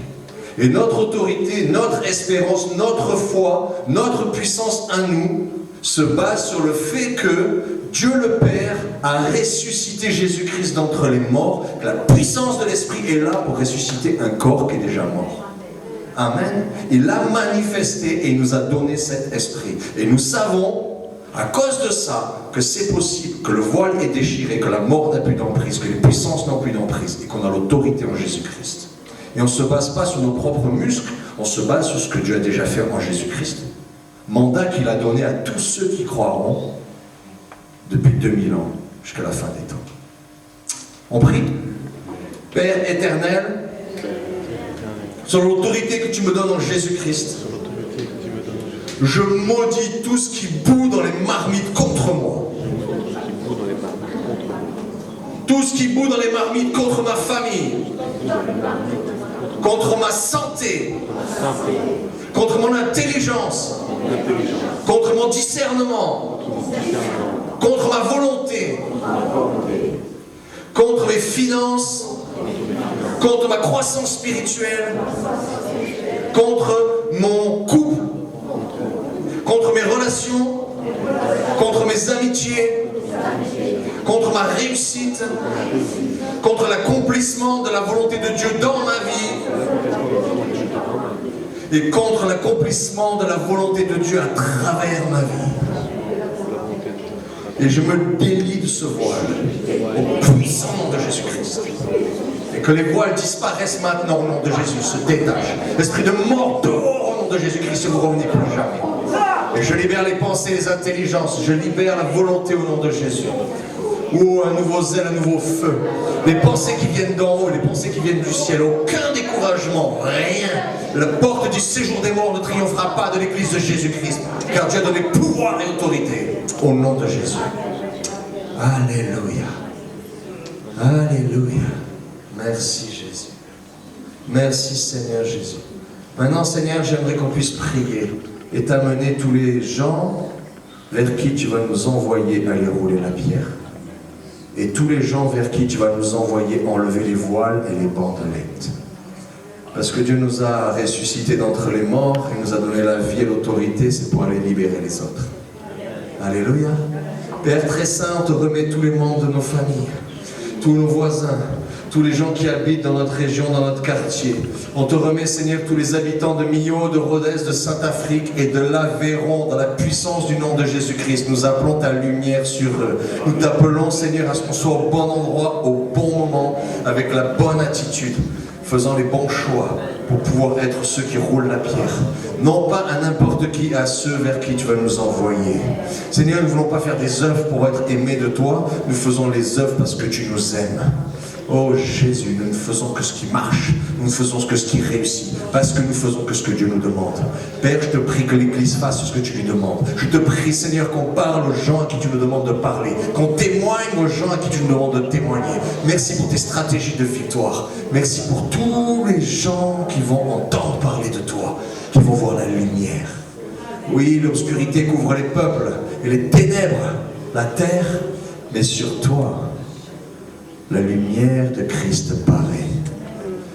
Et notre autorité, notre espérance, notre foi, notre puissance à nous se base sur le fait que Dieu le Père a ressuscité Jésus-Christ d'entre les morts, que la puissance de l'Esprit est là pour ressusciter un corps qui est déjà mort. Amen. Il l'a manifesté et il nous a donné cet esprit. Et nous savons, à cause de ça, que c'est possible, que le voile est déchiré, que la mort n'a plus d'emprise, que les puissances n'ont plus d'emprise et qu'on a l'autorité en Jésus-Christ. Et on ne se base pas sur nos propres muscles, on se base sur ce que Dieu a déjà fait en Jésus-Christ. Mandat qu'il a donné à tous ceux qui croiront depuis 2000 ans jusqu'à la fin des temps. On prie. Père éternel, sur l'autorité que tu me donnes en Jésus-Christ, je maudis tout ce qui bout dans les marmites contre moi. Tout ce qui bout dans les marmites contre ma famille, contre ma santé, contre mon intelligence, contre mon discernement, contre ma volonté, contre mes finances, contre ma croissance spirituelle, contre mon couple, contre mes relations, contre mes amitiés, contre ma réussite, contre l'accomplissement de la volonté de Dieu dans ma vie et contre l'accomplissement de la volonté de Dieu à travers ma vie. Et je me délie de ce voile au puissant nom de Jésus-Christ. Et que les voiles disparaissent maintenant au nom de Jésus, se détachent. L'esprit de mort dehors au nom de Jésus-Christ, vous ne revenez plus jamais. Et je libère les pensées, les intelligences, je libère la volonté au nom de Jésus. Oh, un nouveau zèle, un nouveau feu. Les pensées qui viennent d'en haut, les pensées qui viennent du ciel. Aucun découragement, rien. La porte du séjour des morts ne triomphera pas de l'église de Jésus-Christ. Car Dieu a donné pouvoir et autorité au nom de Jésus. Alléluia. Alléluia. Merci Jésus. Merci Seigneur Jésus. Maintenant Seigneur, j'aimerais qu'on puisse prier et t'amener tous les gens vers qui tu vas nous envoyer aller rouler la pierre. Et tous les gens vers qui tu vas nous envoyer enlever les voiles et les bandelettes. Parce que Dieu nous a ressuscités d'entre les morts, il nous a donné la vie et l'autorité, c'est pour aller libérer les autres. Alléluia. Père très saint, on te remet tous les membres de nos familles, tous nos voisins, tous les gens qui habitent dans notre région, dans notre quartier. On te remet, Seigneur, tous les habitants de Millau, de Rodez, de Saint-Afrique et de l'Aveyron, dans la puissance du nom de Jésus-Christ. Nous appelons ta lumière sur eux. Nous t'appelons, Seigneur, à ce qu'on soit au bon endroit, au bon moment, avec la bonne attitude, faisant les bons choix pour pouvoir être ceux qui roulent la pierre. Non pas à n'importe qui, à ceux vers qui tu vas nous envoyer. Seigneur, nous ne voulons pas faire des œuvres pour être aimés de toi, nous faisons les œuvres parce que tu nous aimes. Oh Jésus, nous ne faisons que ce qui marche, nous ne faisons que ce qui réussit, parce que nous faisons que ce que Dieu nous demande. Père, je te prie que l'Église fasse ce que tu lui demandes. Je te prie, Seigneur, qu'on parle aux gens à qui tu nous demandes de parler, qu'on témoigne aux gens à qui tu nous demandes de témoigner. Merci pour tes stratégies de victoire. Merci pour tous les gens qui vont entendre parler de toi, qui vont voir la lumière. Oui, l'obscurité couvre les peuples et les ténèbres, la terre, mais sur toi, la lumière de Christ paraît.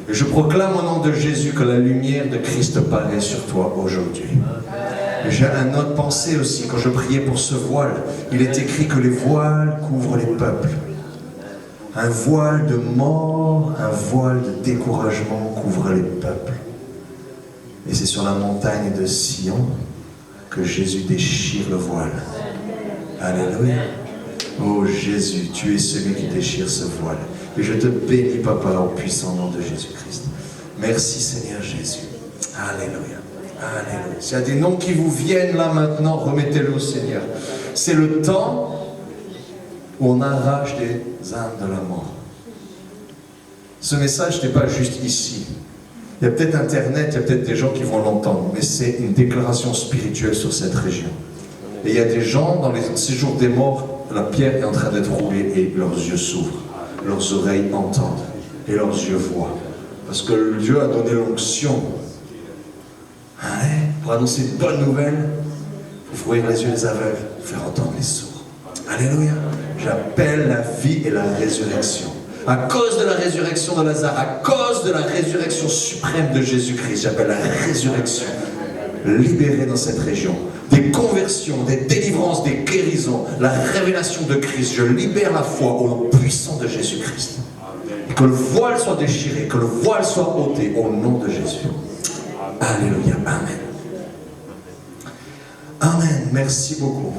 Et je proclame au nom de Jésus que la lumière de Christ paraît sur toi aujourd'hui. J'ai une autre pensée aussi, quand je priais pour ce voile, il est écrit que les voiles couvrent les peuples. Un voile de mort, un voile de découragement couvre les peuples. Et c'est sur la montagne de Sion que Jésus déchire le voile. Alléluia. Oh Jésus, tu es celui qui déchire ce voile. Et je te bénis, Papa, au puissant nom de Jésus-Christ. Merci, Seigneur Jésus. Alléluia. Alléluia. S'il y a des noms qui vous viennent là maintenant, remettez-le au Seigneur. C'est le temps où on arrache des âmes de la mort. Ce message n'est pas juste ici. Il y a peut-être Internet, il y a peut-être des gens qui vont l'entendre, mais c'est une déclaration spirituelle sur cette région. Et il y a des gens, dans les séjours des morts, la pierre est en train d'être roulée et leurs yeux s'ouvrent, leurs oreilles entendent et leurs yeux voient. Parce que Dieu a donné l'onction pour annoncer une bonne nouvelle, il faut ouvrir les yeux des aveugles, faire entendre les sourds. Alléluia. J'appelle la vie et la résurrection. À cause de la résurrection de Lazare, à cause de la résurrection suprême de Jésus-Christ, j'appelle la résurrection libérée dans cette région. Des conversions, des délivrances, des guérisons, la révélation de Christ. Je libère la foi au nom puissant de Jésus-Christ. Que le voile soit déchiré, que le voile soit ôté au nom de Jésus. Alléluia. Amen. Amen. Merci beaucoup.